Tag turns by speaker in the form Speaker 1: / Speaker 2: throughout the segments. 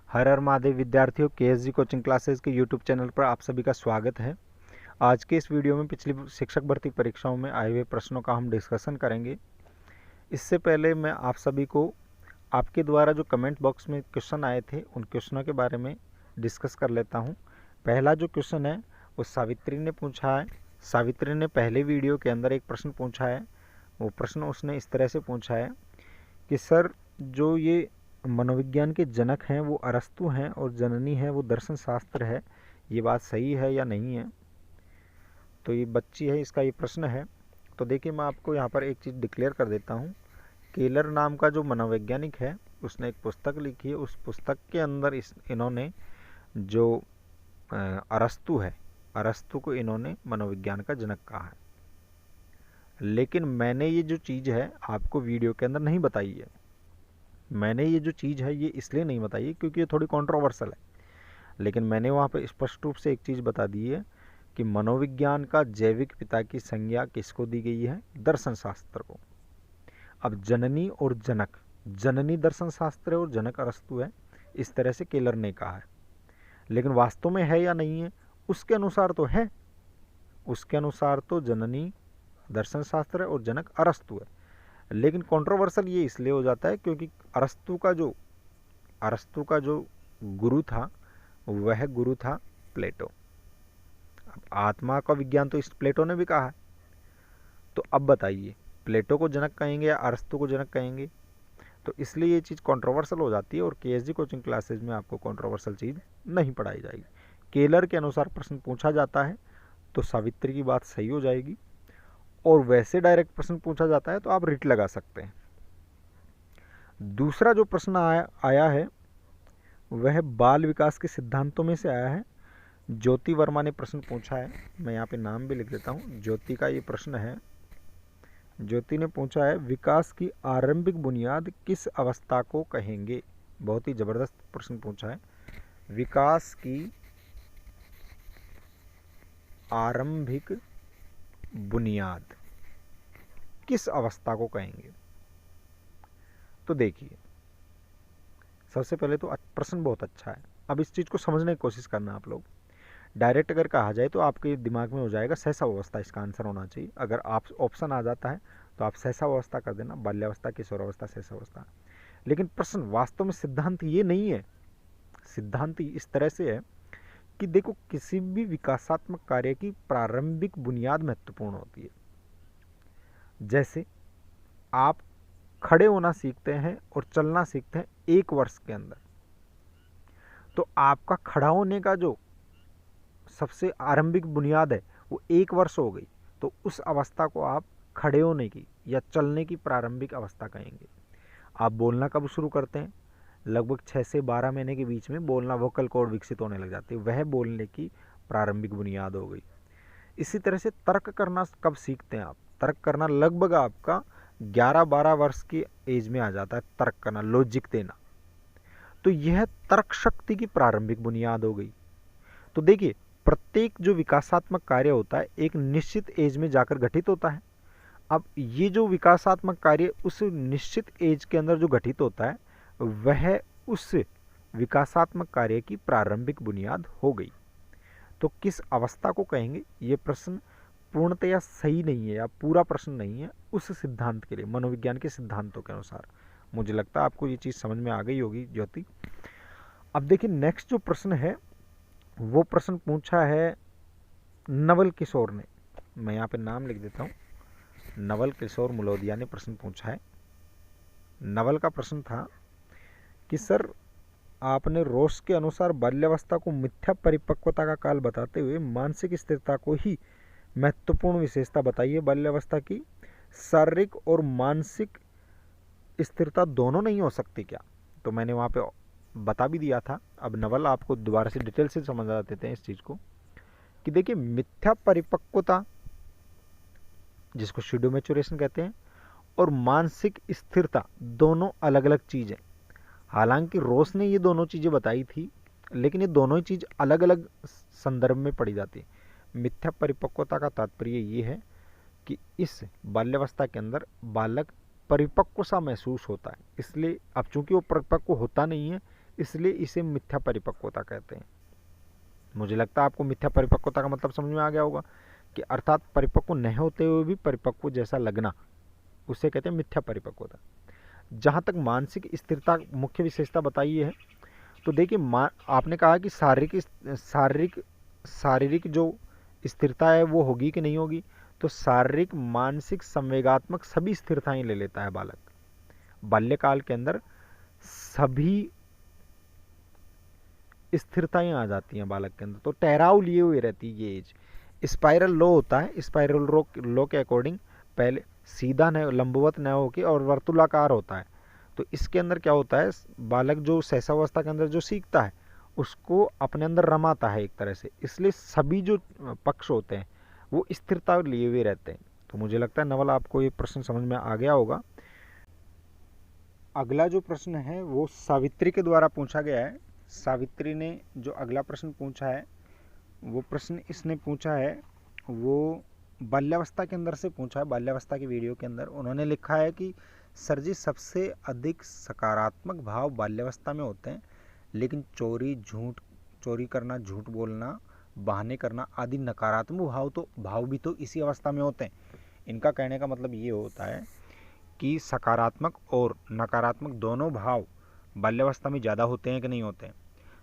Speaker 1: हर हर महादेव विद्यार्थियों, केएसजी coaching classes के YouTube channel पर आप सभी का स्वागत है। आज के इस वीडियो में पिछली शिक्षक भर्ती परीक्षाओं में आए हुए प्रश्नों का हम डिस्कशन करेंगे। इससे पहले मैं आप सभी को आपके द्वारा जो कमेंट बॉक्स में क्वेश्चन आए थे उन क्वेश्चनों के बारे में डिस्कस कर लेता हूँ। पहला जो क्वेश्चन है वो सावित्री ने पूछा है। सावित्री ने पहले वीडियो के अंदर एक प्रश्न पूछा है। वो प्रश्न उसने इस तरह से पूछा है कि सर, जो ये मनोविज्ञान के जनक हैं वो अरस्तु हैं और जननी है वो दर्शन शास्त्र है, ये बात सही है या नहीं है। तो ये बच्ची है, इसका ये प्रश्न है। तो देखिए, मैं आपको यहाँ पर एक चीज़ डिक्लेयर कर देता हूँ। केलर नाम का जो मनोवैज्ञानिक है उसने एक पुस्तक लिखी है। उस पुस्तक के अंदर इन्होंने जो अरस्तु है, अरस्तु को इन्होंने मनोविज्ञान का जनक कहा है। लेकिन मैंने ये जो चीज़ है आपको वीडियो के अंदर नहीं बताई है। मैंने ये जो चीज़ है ये इसलिए नहीं बताई क्योंकि ये थोड़ी कंट्रोवर्शियल है। लेकिन मैंने वहाँ पे स्पष्ट रूप से एक चीज़ बता दी है कि मनोविज्ञान का जैविक पिता की संज्ञा किसको दी गई है? दर्शन शास्त्र को। अब जननी और जनक, जननी दर्शन शास्त्र है और जनक अरस्तु है, इस तरह से केलर ने कहा है। लेकिन वास्तव में है या नहीं है, उसके अनुसार तो है। उसके अनुसार तो जननी दर्शन शास्त्र है और जनक अरस्तु है। लेकिन कंट्रोवर्शियल ये इसलिए हो जाता है क्योंकि अरस्तु का जो गुरु था वह गुरु था प्लेटो। अब आत्मा का विज्ञान तो इस प्लेटो ने भी कहा है। तो अब बताइए, प्लेटो को जनक कहेंगे या अरस्तु को जनक कहेंगे? तो इसलिए ये चीज़ कंट्रोवर्शियल हो जाती है और केएसजी कोचिंग क्लासेज में आपको कंट्रोवर्शियल चीज़ नहीं पढ़ाई जाएगी। केलर के अनुसार प्रश्न पूछा जाता है तो सावित्री की बात सही हो जाएगी, और वैसे डायरेक्ट प्रश्न पूछा जाता है तो आप रिट लगा सकते हैं। दूसरा जो प्रश्न आया है वह बाल विकास के सिद्धांतों में से आया है। ज्योति वर्मा ने प्रश्न पूछा है। मैं यहाँ पे नाम भी लिख देता हूँ। ज्योति का ये प्रश्न है। ज्योति ने पूछा है, विकास की आरंभिक बुनियाद किस अवस्था को कहेंगे? बहुत ही ज़बरदस्त प्रश्न पूछा है। विकास की आरंभिक बुनियाद किस अवस्था को कहेंगे? तो देखिए, सबसे पहले तो प्रश्न बहुत अच्छा है। अब इस चीज़ को समझने की कोशिश करना आप लोग। डायरेक्ट अगर कहा जाए तो आपके दिमाग में हो जाएगा शैशव अवस्था, इसका आंसर होना चाहिए। अगर आप ऑप्शन आ जाता है तो आप शैशव अवस्था कर देना, बाल्यावस्था, किशोरावस्था, शैशव अवस्था। लेकिन प्रश्न वास्तव में सिद्धांत ये नहीं है। सिद्धांत इस तरह से है कि देखो, किसी भी विकासात्मक कार्य की प्रारंभिक बुनियाद महत्वपूर्ण होती है। जैसे आप खड़े होना सीखते हैं और चलना सीखते हैं 1 वर्ष के अंदर, तो आपका खड़ा होने का जो सबसे आरंभिक बुनियाद है वो 1 वर्ष हो गई। तो उस अवस्था को आप खड़े होने की या चलने की प्रारंभिक अवस्था कहेंगे। आप बोलना कब शुरू करते हैं? लगभग 6 से 12 महीने के बीच में बोलना, वोकल कॉर्ड विकसित होने लग जाती है, वह बोलने की प्रारंभिक बुनियाद हो गई। इसी तरह से तर्क करना कब सीखते हैं आप? तर्क करना लगभग आपका 11-12 वर्ष की एज में आ जाता है। तर्क करना, लॉजिक देना, तो यह तर्क शक्ति की प्रारंभिक बुनियाद हो गई। तो देखिए, प्रत्येक जो विकासात्मक कार्य होता है एक निश्चित एज में जाकर घटित होता है। अब ये जो विकासात्मक कार्य उस निश्चित एज के अंदर जो घटित होता है वह उस विकासात्मक कार्य की प्रारंभिक बुनियाद हो गई। तो किस अवस्था को कहेंगे, ये प्रश्न पूर्णतया सही नहीं है या पूरा प्रश्न नहीं है उस सिद्धांत के लिए, मनोविज्ञान के सिद्धांतों के अनुसार। मुझे लगता है आपको ये चीज़ समझ में आ गई होगी ज्योति। अब देखिए, नेक्स्ट जो प्रश्न है वो प्रश्न पूछा है नवल किशोर ने। मैं यहाँ पे नाम लिख देता हूँ। नवल किशोर मुलोदिया ने प्रश्न पूछा है। नवल का प्रश्न था कि सर, आपने रोस के अनुसार बाल्यावस्था को मिथ्या परिपक्वता का काल बताते हुए मानसिक स्थिरता को ही महत्वपूर्ण विशेषता बताई है बाल्यावस्था की। शारीरिक और मानसिक स्थिरता दोनों नहीं हो सकती क्या? तो मैंने वहाँ पे बता भी दिया था। अब नवल आपको दोबारा से डिटेल से समझा देते हैं इस चीज़ को कि देखिए, मिथ्या परिपक्वता जिसको शूडो मैच्योरेशन कहते हैं और मानसिक स्थिरता दोनों अलग अलग चीज़ है। हालांकि रोस ने ये दोनों चीज़ें बताई थी, लेकिन ये दोनों ही चीज़ अलग अलग संदर्भ में पढ़ी जाती है। मिथ्या परिपक्वता का तात्पर्य ये है कि इस बाल्यावस्था के अंदर बालक परिपक्व सा महसूस होता है, इसलिए अब चूंकि वो परिपक्व होता नहीं है इसलिए इसे मिथ्या परिपक्वता कहते हैं। मुझे लगता है आपको मिथ्या परिपक्वता का मतलब समझ में आ गया होगा कि अर्थात परिपक्व नहीं होते हुए भी परिपक्व जैसा लगना, उसे कहते हैं मिथ्या परिपक्वता। जहाँ तक मानसिक स्थिरता मुख्य विशेषता बताई है, तो देखिए आपने कहा कि शारीरिक शारीरिक जो स्थिरता है वो होगी कि नहीं होगी, तो शारीरिक मानसिक संवेगात्मक सभी स्थिरताएं ले लेता है बालक। बाल्यकाल के अंदर सभी स्थिरताएं आ जाती हैं बालक के अंदर, तो ठहराव लिए हुए रहती है ये एज। स्पाइरल लो होता है, स्पाइरल लो के अकॉर्डिंग पहले सीधा न लंबवत न होके और वर्तुलाकार होता है। तो इसके अंदर क्या होता है, बालक जो शैशवावस्था के अंदर जो सीखता है उसको अपने अंदर रमाता है एक तरह से, इसलिए सभी जो पक्ष होते हैं वो स्थिरता लिए हुए रहते हैं। तो मुझे लगता है नवल आपको ये प्रश्न समझ में आ गया होगा। अगला जो प्रश्न है वो सावित्री के द्वारा पूछा गया है। सावित्री ने जो अगला प्रश्न पूछा है, वो प्रश्न इसने पूछा है वो बाल्यावस्था के अंदर से पूछा है। बाल्यावस्था की वीडियो के अंदर उन्होंने लिखा है कि सर जी सबसे अधिक सकारात्मक भाव बाल्यावस्था में होते हैं, लेकिन चोरी करना, झूठ बोलना, बहाने करना आदि नकारात्मक भाव भी तो इसी अवस्था में होते हैं। इनका कहने का मतलब ये होता है कि सकारात्मक और नकारात्मक दोनों भाव बाल्यावस्था में ज़्यादा होते हैं कि नहीं होते हैं।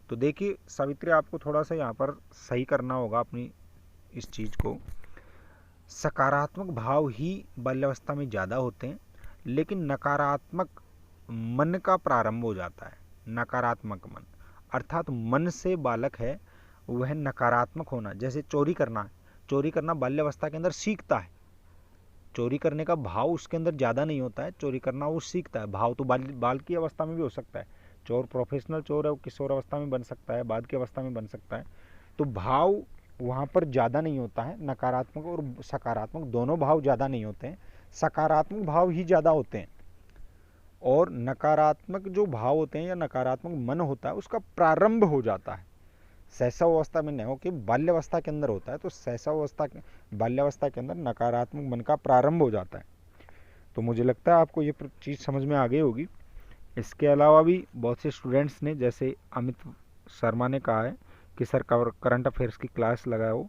Speaker 1: तो देखिए सावित्री, आपको थोड़ा सा यहाँ पर सही करना होगा अपनी इस चीज़ को। सकारात्मक भाव ही बाल्यावस्था में ज़्यादा होते हैं, लेकिन नकारात्मक मन का प्रारंभ हो जाता है। नकारात्मक मन अर्थात मन से बालक है वह नकारात्मक होना, जैसे चोरी करना बाल्यावस्था के अंदर सीखता है। चोरी करने का भाव उसके अंदर ज़्यादा नहीं होता है, चोरी करना वो सीखता है। भाव तो बाल की अवस्था में भी हो सकता है, चोर प्रोफेशनल चोर है वो किशोर अवस्था में बन सकता है, बाद की अवस्था में बन सकता है। तो भाव वहाँ पर ज़्यादा नहीं होता है, नकारात्मक और सकारात्मक दोनों भाव ज़्यादा नहीं होते हैं, सकारात्मक भाव ही ज़्यादा होते हैं। और नकारात्मक जो भाव होते हैं या नकारात्मक मन होता है उसका प्रारंभ हो जाता है शैशवावस्था में नहीं हो कि बाल्यावस्था के अंदर होता है। तो बाल्यावस्था के अंदर नकारात्मक मन का प्रारंभ हो जाता है। तो मुझे लगता है आपको ये चीज़ समझ में आ गई होगी। इसके अलावा भी बहुत से स्टूडेंट्स ने, जैसे अमित शर्मा ने कहा है कि सर करंट अफेयर्स की क्लास लगाओ,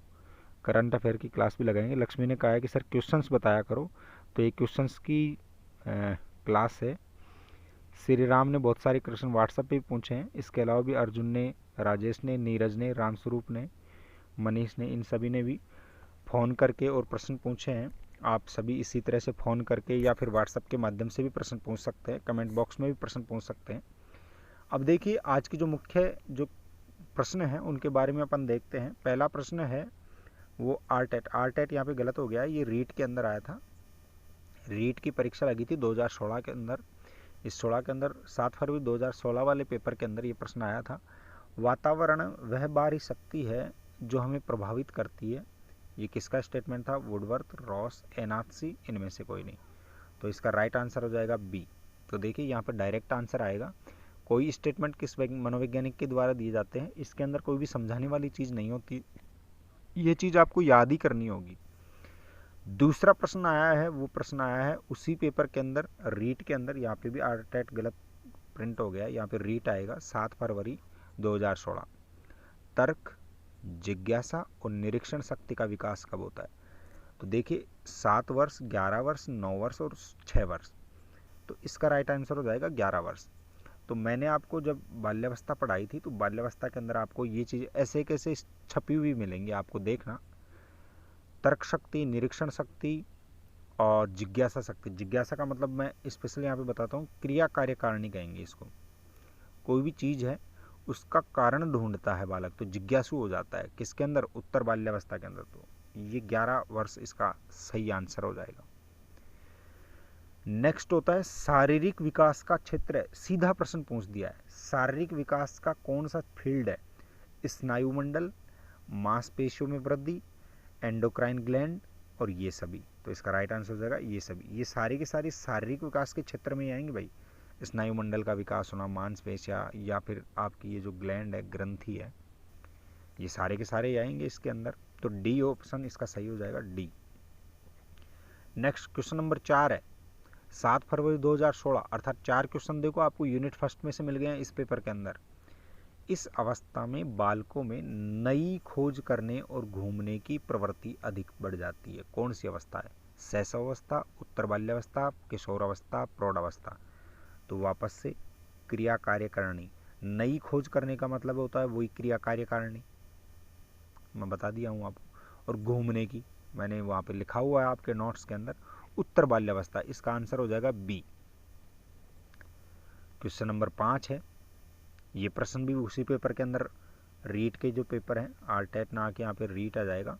Speaker 1: करंट अफेयर की क्लास भी लगाएंगे। लक्ष्मी ने कहा है कि सर क्वेश्चंस बताया करो, तो ये क्वेश्चंस की क्लास है। श्री राम ने बहुत सारे क्वेश्चन व्हाट्सएप पे भी पूछे हैं। इसके अलावा भी अर्जुन ने, राजेश ने, नीरज ने, रामस्वरूप ने, मनीष ने, इन सभी ने भी फ़ोन करके और प्रश्न पूछे हैं। आप सभी इसी तरह से फ़ोन करके या फिर व्हाट्सएप के माध्यम से भी प्रश्न पूछ सकते हैं, कमेंट बॉक्स में भी प्रश्न पूछ सकते हैं। अब देखिए आज की जो मुख्य जो प्रश्न हैं उनके बारे में अपन देखते हैं। पहला प्रश्न है वो आरटेट यहाँ पे गलत हो गया है, ये रीट के अंदर आया था। रीट की परीक्षा लगी थी 2016 के अंदर। इस 16 के अंदर 7 फरवरी 2016 वाले पेपर के अंदर ये प्रश्न आया था। वातावरण वह बाहरी शक्ति है जो हमें प्रभावित करती है। ये किसका स्टेटमेंट था? वुडवर्थ, रॉस, एनाथसी, इनमें से कोई नहीं। तो इसका राइट आंसर हो जाएगा बी। तो देखिए यहाँ पर डायरेक्ट आंसर आएगा। कोई स्टेटमेंट किस मनोवैज्ञानिक के द्वारा दिए जाते हैं, इसके अंदर कोई भी समझाने वाली चीज़ नहीं होती, ये चीज़ आपको याद ही करनी होगी। दूसरा प्रश्न आया है, वो प्रश्न आया है उसी पेपर के अंदर, रीट के अंदर। यहाँ पे भी आरटेट गलत प्रिंट हो गया, यहाँ पे रीट आएगा 7 फरवरी 2016। तर्क, जिज्ञासा और निरीक्षण शक्ति का विकास कब होता है? तो देखिए 7 वर्ष, 11 वर्ष, 9 वर्ष और 6 वर्ष। तो इसका राइट आंसर हो जाएगा 11 वर्ष। तो मैंने आपको जब बाल्यावस्था पढ़ाई थी तो बाल्यावस्था के अंदर आपको ये चीज़ ऐसे कैसे छपी हुई मिलेंगी, आपको देखना। तर्क शक्ति, निरीक्षण शक्ति और जिज्ञासा शक्ति। जिज्ञासा का मतलब मैं स्पेशली यहाँ पे बताता हूँ, क्रिया कार्यकारिणी कहेंगे इसको। कोई भी चीज़ है उसका कारण ढूंढता है बालक, तो जिज्ञासु हो जाता है। किसके अंदर? उत्तर बाल्यावस्था के अंदर। तो ये 11 वर्ष इसका सही आंसर हो जाएगा। नेक्स्ट होता है शारीरिक विकास का क्षेत्र है। सीधा प्रश्न पूछ दिया है, शारीरिक विकास का कौन सा फील्ड है? स्नायुमंडल, मांसपेशियों में वृद्धि, एंडोक्राइन ग्लैंड और ये सभी। तो इसका राइट आंसर हो जाएगा ये सभी। ये सारी की सारी शारीरिक विकास के क्षेत्र में आएंगे भाई। स्नायुमंडल का विकास होना, मांसपेशियाँ या फिर आपकी ये जो ग्लैंड है, ग्रंथि है, ये सारे के सारे आएंगे इसके अंदर। तो डी ऑप्शन इसका सही हो जाएगा, डी। नेक्स्ट क्वेश्चन नंबर 4 है, 7 फरवरी 2016, अर्थात 4 क्वेश्चन देखो आपको यूनिट फर्स्ट में से मिल गए हैं इस पेपर के अंदर। इस अवस्था में बालकों में नई खोज करने और घूमने की प्रवृत्ति अधिक बढ़ जाती है। कौन सी अवस्था है? शैशवावस्था, उत्तर बाल्यावस्था, किशोरावस्था, प्रौढ़ावस्था। तो वापस से क्रिया कार्यकारिणी, नई खोज करने का मतलब होता है वही क्रिया कार्यकारिणी, मैं बता दिया हूँ आपको। और घूमने की मैंने वहाँ पे लिखा हुआ है आपके नोट्स के अंदर, उत्तर बाल्यावस्था। इसका आंसर हो जाएगा बी। क्वेश्चन नंबर 5 है, ये प्रश्न भी उसी पेपर के अंदर, रीट के जो पेपर हैं, आरटेट ना आके यहाँ पे रीट आ जाएगा।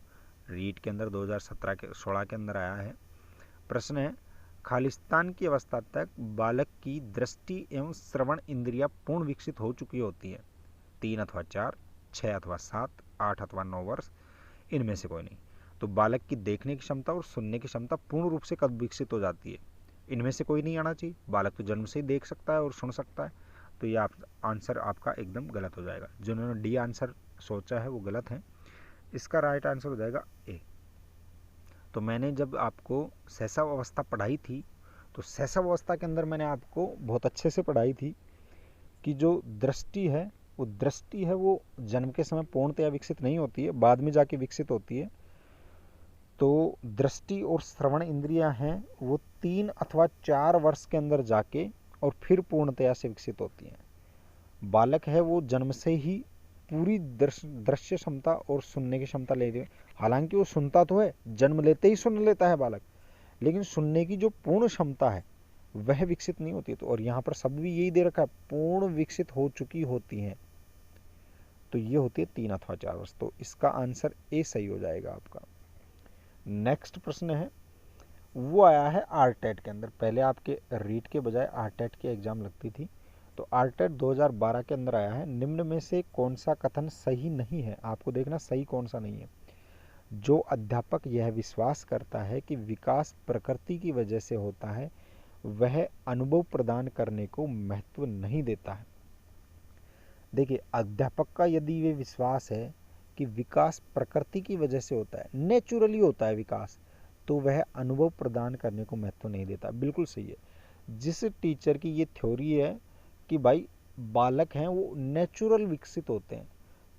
Speaker 1: रीट के अंदर 2016 के अंदर आया है। प्रश्न है, खालिस्तान की अवस्था तक बालक की दृष्टि एवं श्रवण इंद्रियां पूर्ण विकसित हो चुकी होती है। 3 अथवा 4, 6 अथवा 7, 8 अथवा 9 वर्ष, इनमें से कोई नहीं। तो बालक की देखने की क्षमता और सुनने की क्षमता पूर्ण रूप से कब विकसित हो जाती है? इनमें से कोई नहीं आना चाहिए। बालक तो जन्म से ही देख सकता है और सुन सकता है। तो ये आंसर आपका एकदम गलत हो जाएगा। जिन्होंने डी आंसर सोचा है वो गलत है। इसका राइट आंसर हो जाएगा ए। तो मैंने जब आपको शैशव अवस्था पढ़ाई थी, तो शैशव अवस्था के अंदर मैंने आपको बहुत अच्छे से पढ़ाई थी कि जो दृष्टि है वो जन्म के समय पूर्णतया विकसित नहीं होती है, बाद में जाके विकसित होती है। तो दृष्टि और श्रवण इंद्रियां हैं वो 3 अथवा 4 वर्ष के अंदर जाके और फिर पूर्णतया से विकसित होती हैं। बालक है वो जन्म से ही पूरी दृश्य क्षमता और सुनने की क्षमता ले रहे, हालांकि वो सुनता तो है, जन्म लेते ही सुन लेता है बालक, लेकिन सुनने की जो पूर्ण क्षमता है वह विकसित नहीं होती। तो और यहाँ पर शब्द भी यही दे रखा है, पूर्ण विकसित हो चुकी होती हैं। तो ये होती है 3 अथवा 4 वर्ष। तो इसका आंसर ए सही हो जाएगा आपका। नेक्स्ट प्रश्न है, वो आया है आरटेट के अंदर। पहले आपके रीट के बजाय आरटेट की एग्जाम लगती थी, तो आरटेट 2012 के अंदर आया है। निम्न में से कौन सा कथन सही नहीं है? आपको देखना सही कौन सा नहीं है। जो अध्यापक यह विश्वास करता है कि विकास प्रकृति की वजह से होता है, वह अनुभव प्रदान करने को महत्व नहीं देता है। देखिए, अध्यापक का यदि ये विश्वास है कि विकास प्रकृति की वजह से होता है, नेचुरली होता है विकास, तो वह अनुभव प्रदान करने को महत्व नहीं देता। बिल्कुल सही है। जिस टीचर की ये थ्योरी है कि भाई बालक हैं वो नेचुरल विकसित होते हैं,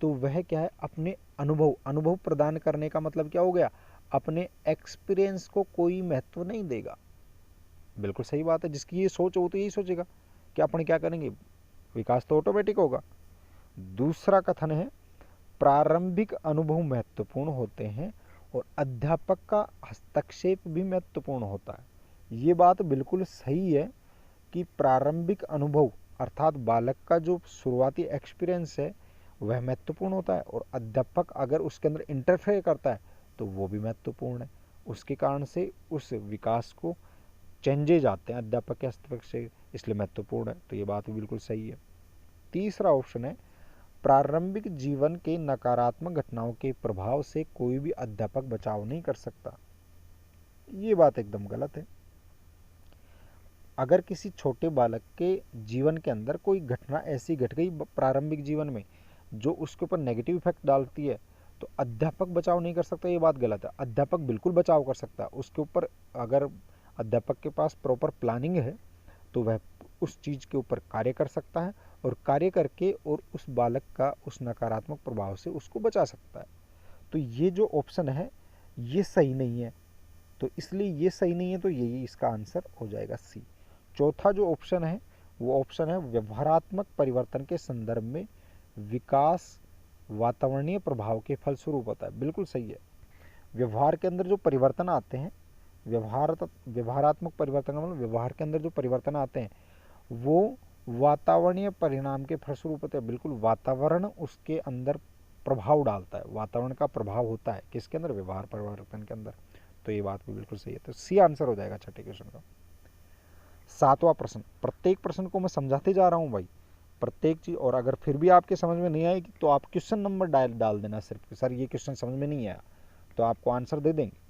Speaker 1: तो वह क्या है, अपने अनुभव प्रदान करने का मतलब क्या हो गया, अपने एक्सपीरियंस को कोई महत्व नहीं देगा। बिल्कुल सही बात है। जिसकी ये सोच हो तो यही सोचेगा कि अपन क्या करेंगे, विकास तो ऑटोमेटिक होगा। दूसरा कथन है, प्रारंभिक अनुभव महत्वपूर्ण होते हैं और अध्यापक का हस्तक्षेप भी महत्वपूर्ण होता है। ये बात बिल्कुल सही है कि प्रारंभिक अनुभव अर्थात बालक का जो शुरुआती एक्सपीरियंस है वह महत्वपूर्ण होता है, और अध्यापक अगर उसके अंदर इंटरफेयर करता है तो वो भी महत्वपूर्ण है। उसके कारण से उस विकास को चेंजेज आते हैं अध्यापक के हस्तक्षेप से, इसलिए महत्वपूर्ण है। तो ये बात बिल्कुल सही है। तीसरा ऑप्शन है, प्रारंभिक जीवन के नकारात्मक घटनाओं के प्रभाव से कोई भी अध्यापक बचाव नहीं कर सकता। ये बात एकदम गलत है। अगर किसी छोटे बालक के जीवन के अंदर कोई घटना ऐसी घट गई प्रारंभिक जीवन में जो उसके ऊपर नेगेटिव इफेक्ट डालती है, तो अध्यापक बचाव नहीं कर सकता, ये बात गलत है। अध्यापक बिल्कुल बचाव कर सकता है। उसके ऊपर अगर अध्यापक के पास प्रॉपर प्लानिंग है तो वह उस चीज़ के ऊपर कार्य कर सकता है, और कार्य करके और उस बालक का उस नकारात्मक प्रभाव से उसको बचा सकता है। तो ये जो ऑप्शन है ये सही नहीं है, तो इसलिए ये सही नहीं है, तो यही इसका आंसर हो जाएगा सी। चौथा जो ऑप्शन है वो ऑप्शन है, व्यवहारात्मक परिवर्तन के संदर्भ में विकास वातावरणीय प्रभाव के फलस्वरूप होता है। बिल्कुल सही है। व्यवहार के अंदर जो परिवर्तन आते हैं, व्यवहारात्मक परिवर्तन मतलब व्यवहार के अंदर जो परिवर्तन आते हैं वो वातावरणीय परिणाम के फलस्वरूप होते हैं। बिल्कुल, वातावरण उसके अंदर प्रभाव डालता है, वातावरण का प्रभाव होता है किसके अंदर, व्यवहार परिवर्तन के अंदर। तो ये बात भी बिल्कुल सही है। तो सी आंसर हो जाएगा छठे क्वेश्चन का। सातवां प्रश्न, प्रत्येक प्रश्न को मैं समझाते जा रहा हूँ भाई, प्रत्येक चीज। और अगर फिर भी आपके समझ में नहीं आएगी तो आप क्वेश्चन नंबर डाल देना सिर्फ, सर ये क्वेश्चन समझ में नहीं आया, तो आपको आंसर दे देंगे।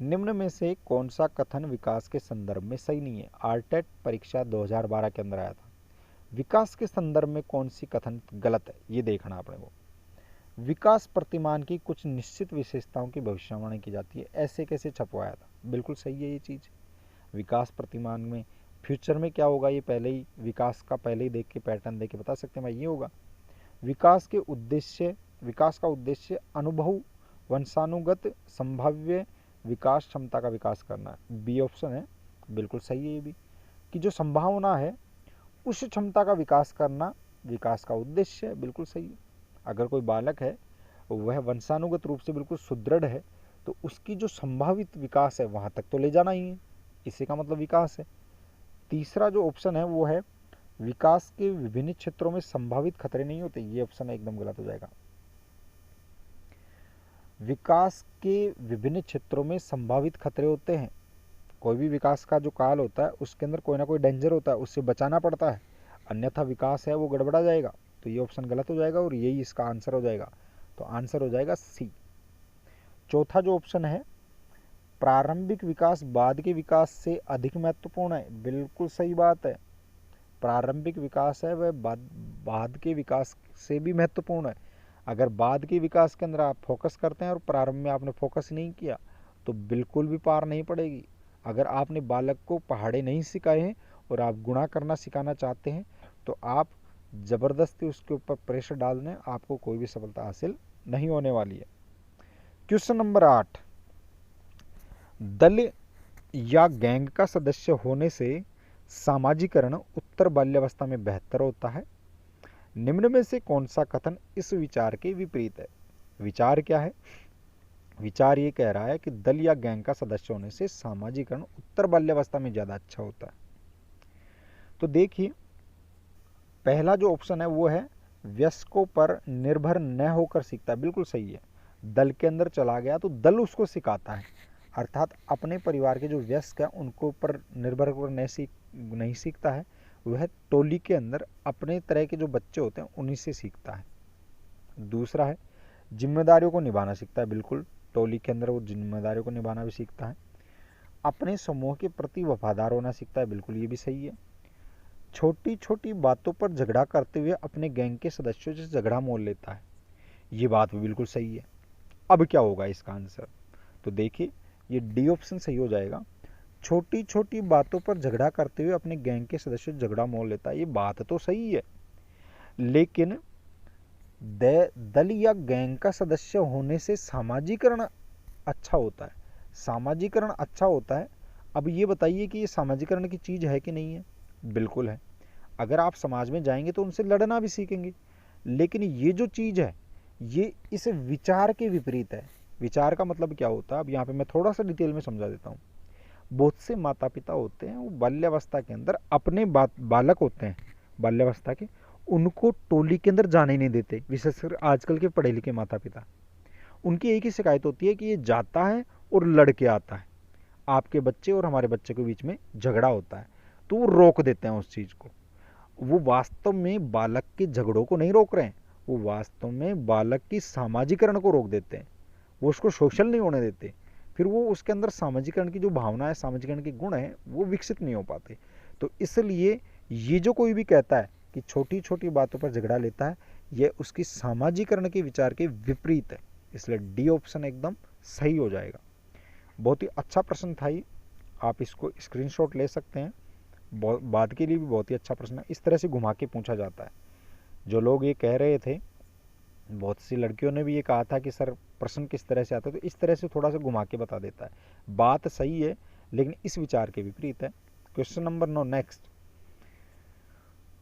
Speaker 1: निम्न में से कौन सा कथन विकास के संदर्भ में सही नहीं है? आरटेट परीक्षा 2012 के अंदर आया था। विकास के संदर्भ में कौन सी कथन गलत है, ये देखना आपने को। विकास प्रतिमान की कुछ निश्चित विशेषताओं की भविष्यवाणी की जाती है, ऐसे कैसे छपवाया था? बिल्कुल सही है ये चीज। विकास प्रतिमान में फ्यूचर में क्या होगा, ये पहले ही विकास का पहले ही देख के पैटर्न देख के बता सकते हैं भाई ये होगा। विकास का उद्देश्य अनुभव वंशानुगत संभाव्य विकास क्षमता का विकास करना है। बी ऑप्शन है, बिल्कुल सही है ये भी, कि जो संभावना है उस क्षमता का विकास करना विकास का उद्देश्य है, बिल्कुल सही है। अगर कोई बालक है वह वंशानुगत रूप से बिल्कुल सुदृढ़ है तो उसकी जो संभावित विकास है वहाँ तक तो ले जाना ही है, इसी का मतलब विकास है। तीसरा जो ऑप्शन है वो है विकास के विभिन्न क्षेत्रों में संभावित खतरे नहीं होते, ये ऑप्शन एकदम गलत हो जाएगा। विकास के विभिन्न क्षेत्रों में संभावित खतरे होते हैं। कोई भी विकास का जो काल होता है उसके अंदर कोई ना कोई डेंजर होता है, उससे बचाना पड़ता है, अन्यथा विकास है वो गड़बड़ा जाएगा। तो ये ऑप्शन गलत हो जाएगा और यही इसका आंसर हो जाएगा। तो आंसर हो जाएगा सी। चौथा जो ऑप्शन है प्रारंभिक विकास बाद के विकास से अधिक महत्वपूर्ण है, बिल्कुल सही बात है। प्रारंभिक विकास है वह बाद के विकास से भी महत्वपूर्ण है। अगर बाद के विकास के अंदर आप फोकस करते हैं और प्रारंभ में आपने फोकस नहीं किया तो बिल्कुल भी पार नहीं पड़ेगी। अगर आपने बालक को पहाड़े नहीं सिखाए हैं और आप गुणा करना सिखाना चाहते हैं तो आप ज़बरदस्ती उसके ऊपर प्रेशर डाल दें, आपको कोई भी सफलता हासिल नहीं होने वाली है। क्वेश्चन नंबर 8, दल या गैंग का सदस्य होने से सामाजिकरण उत्तर बाल्यावस्था में बेहतर होता है। निम्न में से कौन सा कथन इस विचार के विपरीत है? विचार क्या है? विचार ये कह रहा है कि दल या गैंग का सदस्य होने से सामाजिकरण उत्तर बाल्यावस्था में ज़्यादा अच्छा होता है। तो देखिए पहला जो ऑप्शन है वो है वयस्कों पर निर्भर न होकर सीखता है, बिल्कुल सही है। दल के अंदर चला गया तो दल उसको सिखाता है, अर्थात अपने परिवार के जो वयस्क हैं उनको पर निर्भर होकर नहीं सीखता है, वह टोली के अंदर अपने तरह के जो बच्चे होते हैं उन्हीं से सीखता है। दूसरा है जिम्मेदारियों को निभाना सीखता है, बिल्कुल टोली के अंदर वो जिम्मेदारियों को निभाना भी सीखता है। अपने समूह के प्रति वफादार होना सीखता है, बिल्कुल ये भी सही है। छोटी छोटी बातों पर झगड़ा करते हुए अपने गैंग के सदस्यों से झगड़ा मोल लेता है, ये बात भी बिल्कुल सही है। अब क्या होगा इसका आंसर? तो देखिए ये डी ऑप्शन सही हो जाएगा। छोटी छोटी बातों पर झगड़ा करते हुए अपने गैंग के सदस्यों से झगड़ा मोल लेता है, ये बात तो सही है, लेकिन दल या गैंग का सदस्य होने से सामाजिकरण अच्छा होता है। सामाजिकरण अच्छा होता है। अब ये बताइए कि ये सामाजिकरण की चीज़ है कि नहीं है? बिल्कुल है। अगर आप समाज में जाएंगे तो उनसे लड़ना भी सीखेंगे, लेकिन ये जो चीज़ है ये इस विचार के विपरीत है। विचार का मतलब क्या होता है, अब यहाँ पे मैं थोड़ा सा डिटेल में समझा देता हूँ। बहुत से माता पिता होते हैं वो बाल्यावस्था के अंदर अपने बालक होते हैं बाल्यावस्था के, उनको टोली के अंदर जाने नहीं देते, विशेषकर आजकल के पढ़े लिखे माता पिता। उनकी एक ही शिकायत होती है कि ये जाता है और लड़के आता है, आपके बच्चे और हमारे बच्चे के बीच में झगड़ा होता है, तो वो रोक देते हैं उस चीज़ को। वो वास्तव में बालक के झगड़ों को नहीं रोक रहे हैं, वो वास्तव में बालक की सामाजिकरण को रोक देते हैं, वो उसको सोशल नहीं होने देते। फिर वो उसके अंदर सामाजिकरण की जो भावना है, सामाजिकरण के गुण हैं, वो विकसित नहीं हो पाते। तो इसलिए ये जो कोई भी कहता है कि छोटी छोटी बातों पर झगड़ा लेता है, यह उसकी सामाजिकरण के विचार के विपरीत है, इसलिए डी ऑप्शन एकदम सही हो जाएगा। बहुत ही अच्छा प्रश्न था ये, आप इसको स्क्रीनशॉट ले सकते हैं, बाद के लिए भी बहुत ही अच्छा प्रश्न है। इस तरह से घुमा के पूछा जाता है। जो लोग ये कह रहे थे, बहुत सी लड़कियों ने भी ये कहा था कि सर प्रश्न किस तरह से आता है, तो इस तरह से थोड़ा सा घुमा के बता देता है। बात सही है लेकिन इस विचार के विपरीत है। क्वेश्चन नंबर 9 नेक्स्ट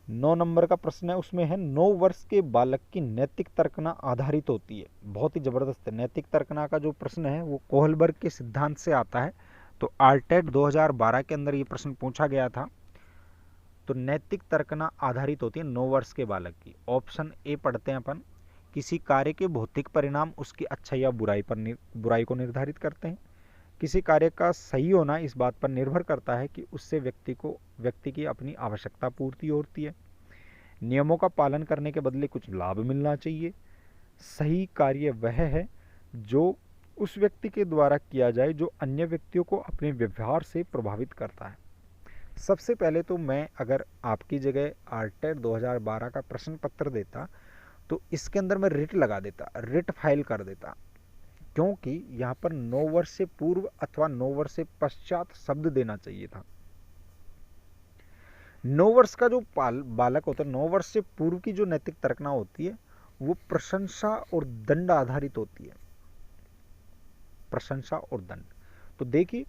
Speaker 1: 9 नंबर का प्रश्न है, उसमें है 9 वर्ष के बालक की नैतिक तर्कना आधारित होती है। बहुत ही जबरदस्त है। नैतिक तर्कना का जो प्रश्न है वो कोहलबर्ग के सिद्धांत से आता है। तो आरटेट 2012 के अंदर ये प्रश्न पूछा गया था। तो नैतिक तर्कना आधारित होती है 9 वर्ष के बालक की। ऑप्शन ए पढ़ते हैं अपन, किसी कार्य के भौतिक परिणाम उसकी अच्छाई या बुराई को निर्धारित करते हैं। किसी कार्य का सही होना इस बात पर निर्भर करता है कि उससे व्यक्ति की अपनी आवश्यकता पूर्ति होती है। नियमों का पालन करने के बदले कुछ लाभ मिलना चाहिए। सही कार्य वह है जो उस व्यक्ति के द्वारा किया जाए जो अन्य व्यक्तियों को अपने व्यवहार से प्रभावित करता है। सबसे पहले तो मैं अगर आपकी जगह आरटेट 2012 का प्रश्न पत्र देता तो इसके अंदर मैं रिट लगा देता, रिट फाइल कर देता। क्योंकि यहाँ पर 9 वर्ष से पूर्व अथवा 9 वर्ष से पश्चात शब्द देना चाहिए था। 9 वर्ष का जो बालक होता है, 9 वर्ष से पूर्व की जो नैतिक तर्कना होती है वो प्रशंसा और दंड आधारित होती है। प्रशंसा और दंड। तो देखिए,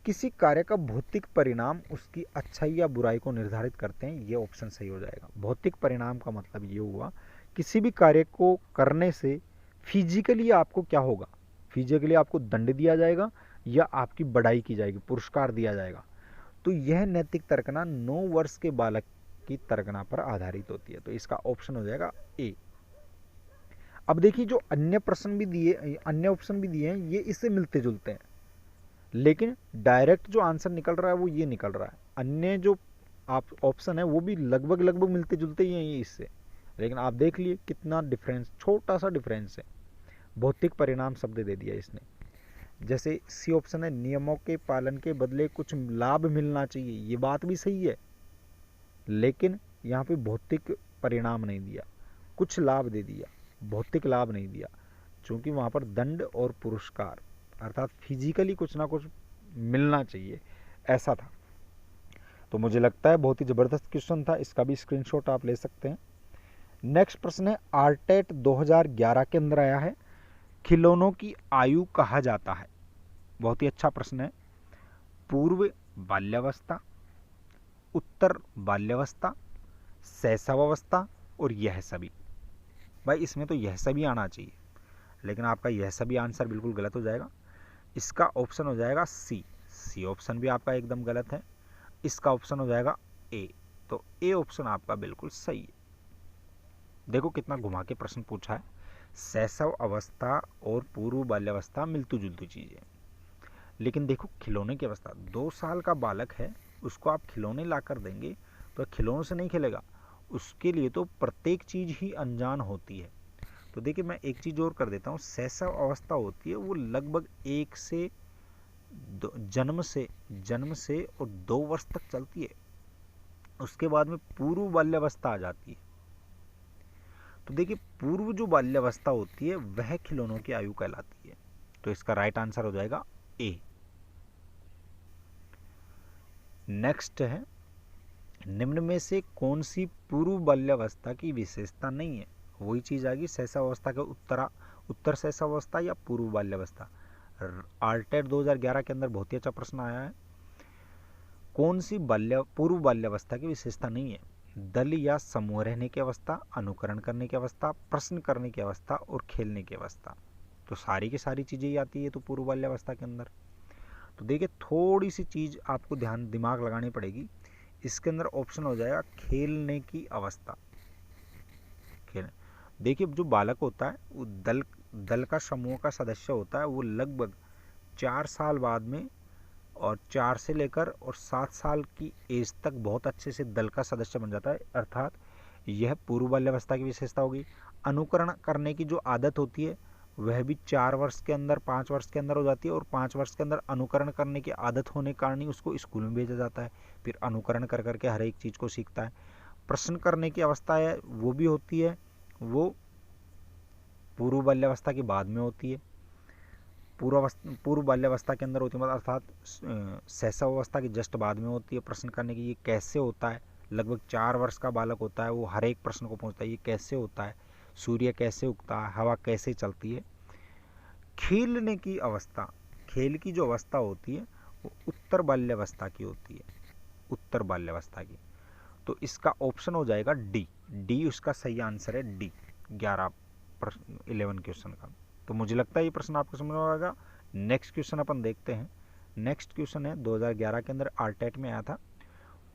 Speaker 1: किसी कार्य का भौतिक परिणाम उसकी अच्छाई या बुराई को निर्धारित करते हैं, ये ऑप्शन सही हो जाएगा। भौतिक परिणाम का मतलब ये हुआ किसी भी कार्य को करने से फिजिकली आपको क्या होगा, फिजिकली आपको दंड दिया जाएगा या आपकी बड़ाई की जाएगी, पुरस्कार दिया जाएगा। तो यह नैतिक तर्कना 9 वर्ष के बालक की तर्कना पर आधारित होती है। तो इसका ऑप्शन हो जाएगा ए। अब देखिए, जो अन्य प्रश्न भी दिए, अन्य ऑप्शन भी दिए हैं, ये इससे मिलते जुलते हैं, लेकिन डायरेक्ट जो आंसर निकल रहा है वो ये निकल रहा है। अन्य जो आप ऑप्शन है वो भी लगभग लगभग मिलते जुलते ही हैं ये इससे, लेकिन आप देख लिए कितना डिफरेंस, छोटा सा डिफरेंस है। भौतिक परिणाम शब्द दे दिया इसने। जैसे सी ऑप्शन है, नियमों के पालन के बदले कुछ लाभ मिलना चाहिए, ये बात भी सही है, लेकिन यहाँ पे भौतिक परिणाम नहीं दिया, कुछ लाभ दे दिया, भौतिक लाभ नहीं दिया, क्योंकि वहाँ पर दंड और पुरस्कार अर्थात फिजिकली कुछ ना कुछ मिलना चाहिए, ऐसा था। तो मुझे लगता है बहुत ही ज़बरदस्त क्वेश्चन था, इसका भी स्क्रीनशॉट आप ले सकते हैं। नेक्स्ट प्रश्न है, आरटेट 2011 के अंदर आया है, खिलौनों की आयु कहा जाता है। बहुत ही अच्छा प्रश्न है। पूर्व बाल्यावस्था, उत्तर बाल्यावस्था, शैशवावस्था और यह सभी। भाई इसमें तो यह सभी आना चाहिए, लेकिन आपका यह सभी आंसर बिल्कुल गलत हो जाएगा। इसका ऑप्शन हो जाएगा सी। सी ऑप्शन भी आपका एकदम गलत है। इसका ऑप्शन हो जाएगा ए। तो ए ऑप्शन आपका बिल्कुल सही है। देखो कितना घुमा के प्रश्न पूछा है। शैशव अवस्था और पूर्व बाल्यावस्था मिलती जुलती चीज़ें, लेकिन देखो खिलौने की अवस्था, 2 साल का बालक है, उसको आप खिलौने ला कर देंगे तो खिलौनों से नहीं खेलेगा, उसके लिए तो प्रत्येक चीज़ ही अनजान होती है। तो देखिए मैं एक चीज़ और कर देता हूँ, शैशव अवस्था होती है वो लगभग 1 से जन्म से और 2 वर्ष तक चलती है, उसके बाद में पूर्व बाल्यावस्था आ जाती है। तो देखिए पूर्व जो बाल्यावस्था होती है वह खिलौनों की आयु कहलाती है। तो इसका राइट आंसर हो जाएगा ए। नेक्स्ट है, निम्न में से कौन सी पूर्व बाल्यावस्था की विशेषता नहीं है। वही चीज आएगी, शैशवावस्था के उत्तर शैशवावस्था या पूर्व बाल्यावस्था। आरटेट 2011 के अंदर बहुत ही अच्छा प्रश्न आया है, कौन सी पूर्व बाल्यावस्था की विशेषता नहीं है। दल या समूह रहने की अवस्था, अनुकरण करने की अवस्था, प्रश्न करने की अवस्था और खेलने की अवस्था। तो सारी की सारी चीजें ही आती है तो पूर्व बाल्यावस्था के अंदर। तो देखिए थोड़ी सी चीज आपको दिमाग लगानी पड़ेगी। इसके अंदर ऑप्शन हो जाएगा खेलने की अवस्था। देखिए जो बालक होता है वो दल का समूह का सदस्य होता है, वो लगभग 4 साल बाद में और 4 से लेकर और 7 साल की एज तक बहुत अच्छे से दल का सदस्य बन जाता है, अर्थात यह पूर्व बाल्यावस्था की विशेषता होगी। अनुकरण करने की जो आदत होती है वह भी 4 वर्ष के अंदर 5 वर्ष के अंदर हो जाती है, और 5 वर्ष के अंदर अनुकरण करने की आदत होने के कारण ही उसको स्कूल में भेजा जाता है, फिर अनुकरण कर करके हर एक चीज़ को सीखता है। प्रश्न करने की अवस्था है वो भी होती है, वो पूर्व बाल्यावस्था के बाद में होती है, पूर्व बाल्यावस्था के अंदर होती है, मतलब अर्थात शैशवावस्था की जस्ट बाद में होती है। प्रश्न करने की ये कैसे होता है, लगभग 4 वर्ष का बालक होता है, वो हर एक प्रश्न को पूछता है ये कैसे होता है, सूर्य कैसे उगता है, हवा कैसे चलती है। खेलने की अवस्था, खेल की जो अवस्था होती है वो उत्तर बाल्यावस्था की होती है, उत्तर बाल्यावस्था की। तो इसका ऑप्शन हो जाएगा डी। डी उसका सही आंसर है, डी 11 क्वेश्चन का। तो मुझे लगता है ये प्रश्न आपको समझ में आएगा। नेक्स्ट क्वेश्चन अपन देखते हैं। नेक्स्ट क्वेश्चन है 2011 के अंदर आरटेट में आया था,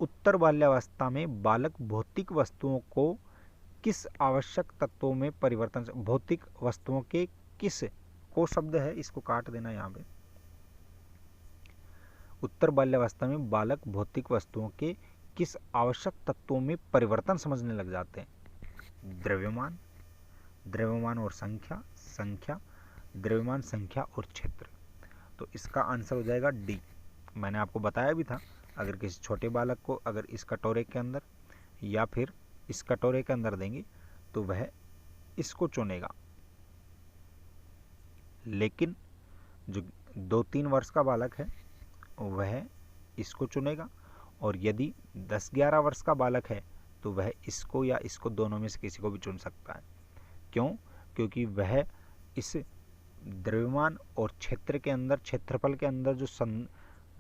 Speaker 1: उत्तर बाल्यावस्था में बालक भौतिक वस्तुओं को किस आवश्यक तत्वों में परिवर्तन, भौतिक वस्तुओं के किस को शब्द है इसको काट देना यहाँ पे। उत्तर बाल्यावस्था में बालक भौतिक वस्तुओं के किस आवश्यक तत्वों में परिवर्तन समझने लग जाते हैं। द्रव्यमान, द्रव्यमान और संख्या, संख्या, द्रव्यमान, संख्या और क्षेत्र। तो इसका आंसर हो जाएगा डी। मैंने आपको बताया भी था, अगर किसी छोटे बालक को अगर इस कटोरे के अंदर या फिर इस कटोरे के अंदर देंगे तो वह इसको चुनेगा, लेकिन जो 2-3 वर्ष का बालक है वह इसको चुनेगा, और यदि 10-11 वर्ष का बालक है तो वह इसको या इसको, दोनों में से किसी को भी चुन सकता है। क्यों? क्योंकि वह इस द्रव्यमान और क्षेत्र के अंदर, क्षेत्रफल के अंदर जो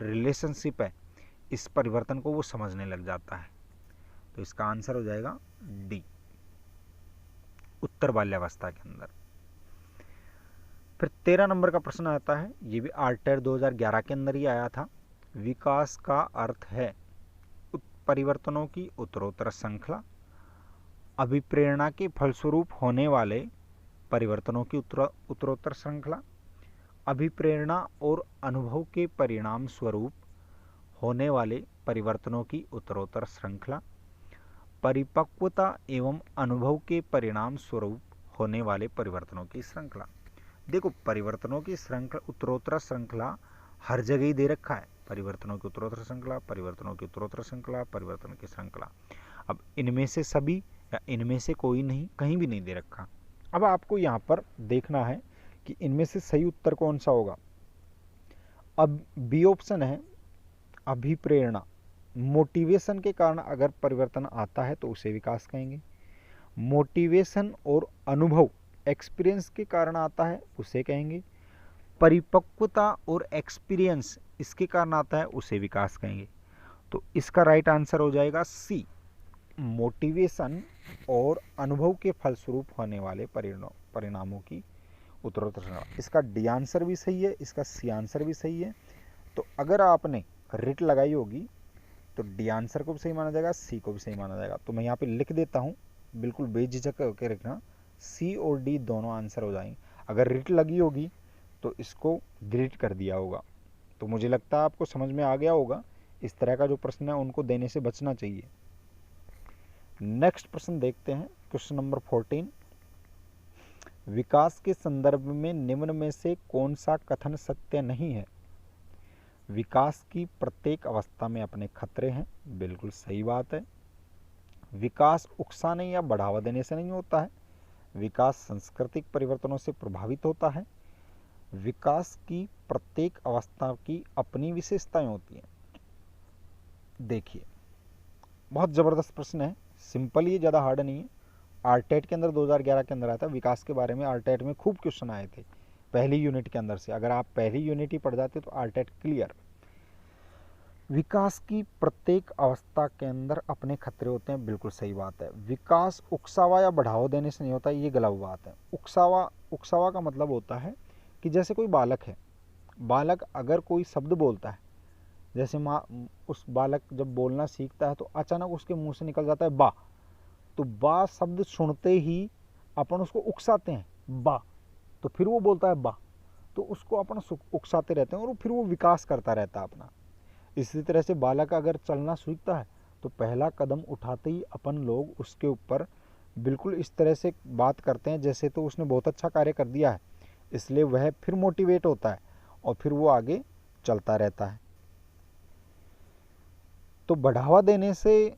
Speaker 1: रिलेशनशिप है, इस परिवर्तन को वो समझने लग जाता है। तो इसका आंसर हो जाएगा डी, उत्तर बाल्यावस्था के अंदर। फिर 13 नंबर का प्रश्न आता है, ये भी आर्टेड 2011 के अंदर ही आया था। विकास का अर्थ है परिवर्तनों की उत्तरोत्तर श्रृंखला, अभिप्रेरणा के फलस्वरूप होने वाले परिवर्तनों की उत्तरोत्तर श्रृंखला, अभिप्रेरणा और अनुभव के परिणाम स्वरूप होने वाले परिवर्तनों की उत्तरोत्तर श्रृंखला, परिपक्वता एवं अनुभव के परिणाम स्वरूप होने वाले परिवर्तनों की श्रृंखला। देखो, परिवर्तनों की श्रृंखला, उत्तरोत्तर श्रृंखला हर जगह ही दे रखा है। परिवर्तनों की उत्तरोत्तर श्रृंखला, परिवर्तनों की उत्तरोत्तर श्रृंखला, परिवर्तन की श्रृंखला। अब इनमें से सभी या इनमें से कोई नहीं, कहीं भी नहीं दे रखा। अब आपको यहाँ पर देखना है कि इनमें से सही उत्तर कौन सा होगा। अब बी ऑप्शन है, अभिप्रेरणा, मोटिवेशन के कारण अगर परिवर्तन आता है तो उसे विकास कहेंगे। मोटिवेशन और अनुभव, एक्सपीरियंस के कारण आता है उसे कहेंगे। परिपक्वता और एक्सपीरियंस इसके कारण आता है उसे विकास कहेंगे। तो इसका राइट आंसर हो जाएगा सी, मोटिवेशन और अनुभव के फलस्वरूप होने वाले परिणामों की उत्तरोत्तर श्रृंखला। इसका डी आंसर भी सही है, इसका सी आंसर भी सही है। तो अगर आपने रिट लगाई होगी तो डी आंसर को भी सही माना जाएगा, सी को भी सही माना जाएगा। तो मैं यहाँ पे लिख देता हूँ, बिल्कुल बेझिझक होकर रखना, सी और डी दोनों आंसर हो जाएंगे। अगर रिट लगी होगी तो इसको डिलीट कर दिया होगा। तो मुझे लगता है आपको समझ में आ गया होगा। इस तरह का जो प्रश्न है उनको देने से बचना चाहिए। नेक्स्ट प्रश्न देखते हैं, क्वेश्चन नंबर 14। विकास के संदर्भ में निम्न में से कौन सा कथन सत्य नहीं है। विकास की प्रत्येक अवस्था में अपने खतरे हैं, बिल्कुल सही बात है। विकास उकसाने या बढ़ावा देने से नहीं होता है। विकास सांस्कृतिक परिवर्तनों से प्रभावित होता है। विकास की प्रत्येक अवस्था की अपनी विशेषताएं होती हैं। देखिए, बहुत ज़बरदस्त प्रश्न है, सिंपल ही, ज़्यादा हार्ड नहीं है। आरटेट के अंदर 2011 के अंदर आया था। विकास के बारे में आरटेट में खूब क्वेश्चन आए थे पहली यूनिट के अंदर से। अगर आप पहली यूनिट ही पढ़ जाते तो आरटेट क्लियर। विकास की प्रत्येक अवस्था के अंदर अपने खतरे होते हैं, बिल्कुल सही बात है। विकास उकसावा या बढ़ावा देने से नहीं होता, ये गलत बात है। उकसावा का मतलब होता है कि जैसे कोई बालक है, बालक अगर कोई शब्द बोलता है, जैसे उस बालक जब बोलना सीखता है तो अचानक उसके मुंह से निकल जाता है बा, तो बा शब्द सुनते ही अपन उसको उकसाते हैं, बा, तो फिर वो बोलता है बा, तो उसको अपन उकसाते रहते हैं और फिर वो विकास करता रहता है अपना। इसी तरह से बालक अगर चलना सीखता है तो पहला कदम उठाते ही अपन लोग उसके ऊपर बिल्कुल इस तरह से बात करते हैं जैसे तो उसने बहुत अच्छा कार्य कर दिया है, इसलिए वह फिर मोटिवेट होता है और फिर वो आगे चलता रहता है। तो बढ़ावा देने से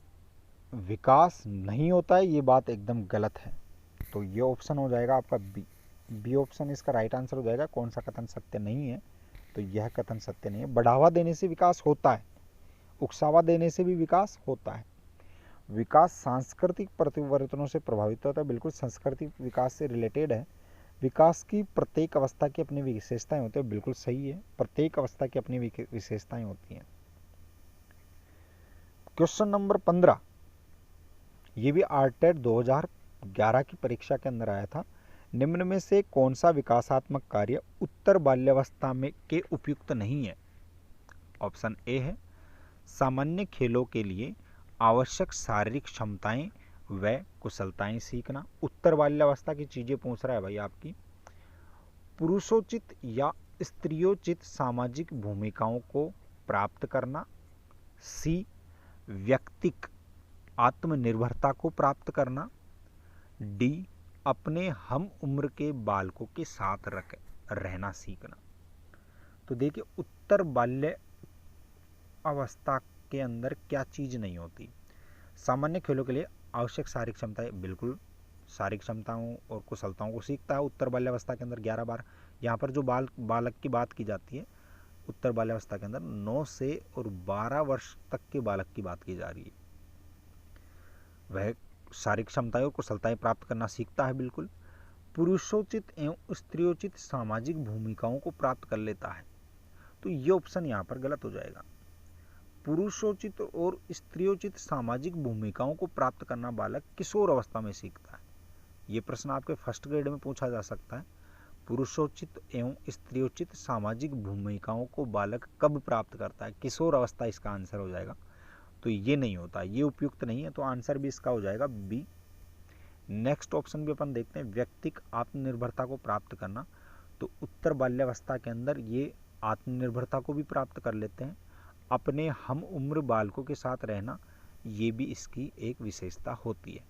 Speaker 1: विकास नहीं होता है, ये बात एकदम गलत है। तो ये ऑप्शन हो जाएगा आपका बी ऑप्शन इसका राइट आंसर हो जाएगा। कौन सा कथन सत्य नहीं है, तो यह कथन सत्य नहीं है। बढ़ावा देने से विकास होता है, उकसावा देने से भी विकास होता है। विकास सांस्कृतिक परिवर्तनों से प्रभावित होता है, बिल्कुल सांस्कृतिक विकास से रिलेटेड है। विकास की प्रत्येक अवस्था की अपनी विशेषताएं होती है, बिल्कुल सही है, प्रत्येक अवस्था की अपनी विशेषताएं होती हैं। क्वेश्चन नंबर 15, ये भी आरटेट 2011 की परीक्षा के अंदर आया था। निम्न में से कौन सा विकासात्मक कार्य उत्तर बाल्यावस्था में के उपयुक्त नहीं है। ऑप्शन ए है, सामान्य खेलों के लिए आवश्यक शारीरिक क्षमताएं व कुशलताएं सीखना। उत्तर बाल्यावस्था की चीजें पूछ रहा है भाई आपकी। पुरुषोचित या स्त्रियोचित सामाजिक भूमिकाओं को प्राप्त करना। सी, व्यक्तिक आत्मनिर्भरता को प्राप्त करना। डी, अपने हम उम्र के बालकों के साथ रहना सीखना। तो देखिए, उत्तर बाल्य अवस्था के अंदर क्या चीज नहीं होती। सामान्य खेलों के लिए आवश्यक शारीरिक क्षमताएं, बिल्कुल शारीरिक क्षमताओं और कुशलताओं को सीखता है उत्तर बाल्यावस्था के अंदर 11 बार। यहाँ पर जो बालक की बात की जाती है उत्तर बाल्यावस्था के अंदर 9 से और 12 वर्ष तक के बालक की बात की जा रही है। वह शारीरिक क्षमताएं और कुशलताएं प्राप्त करना सीखता है, बिल्कुल पुरुषोचित एवं स्त्रियोचित सामाजिक भूमिकाओं को प्राप्त कर लेता है। तो ये ऑप्शन यहाँ पर गलत हो जाएगा। पुरुषोचित और स्त्रियोचित सामाजिक भूमिकाओं को प्राप्त करना बालक किशोर अवस्था में सीखता है। ये प्रश्न आपके फर्स्ट ग्रेड में पूछा जा सकता है। पुरुषोचित एवं स्त्रियोचित सामाजिक भूमिकाओं को बालक कब प्राप्त करता है? किशोर अवस्था इसका आंसर हो जाएगा। तो ये नहीं होता, ये उपयुक्त नहीं है, तो आंसर भी इसका हो जाएगा बी। नेक्स्ट ऑप्शन भी अपन देखते हैं, व्यक्तिक आत्मनिर्भरता को प्राप्त करना। तो उत्तर बाल्यावस्था के अंदर ये आत्मनिर्भरता को भी प्राप्त कर लेते हैं। अपने हम उम्र बालकों के साथ रहना, ये भी इसकी एक विशेषता होती है।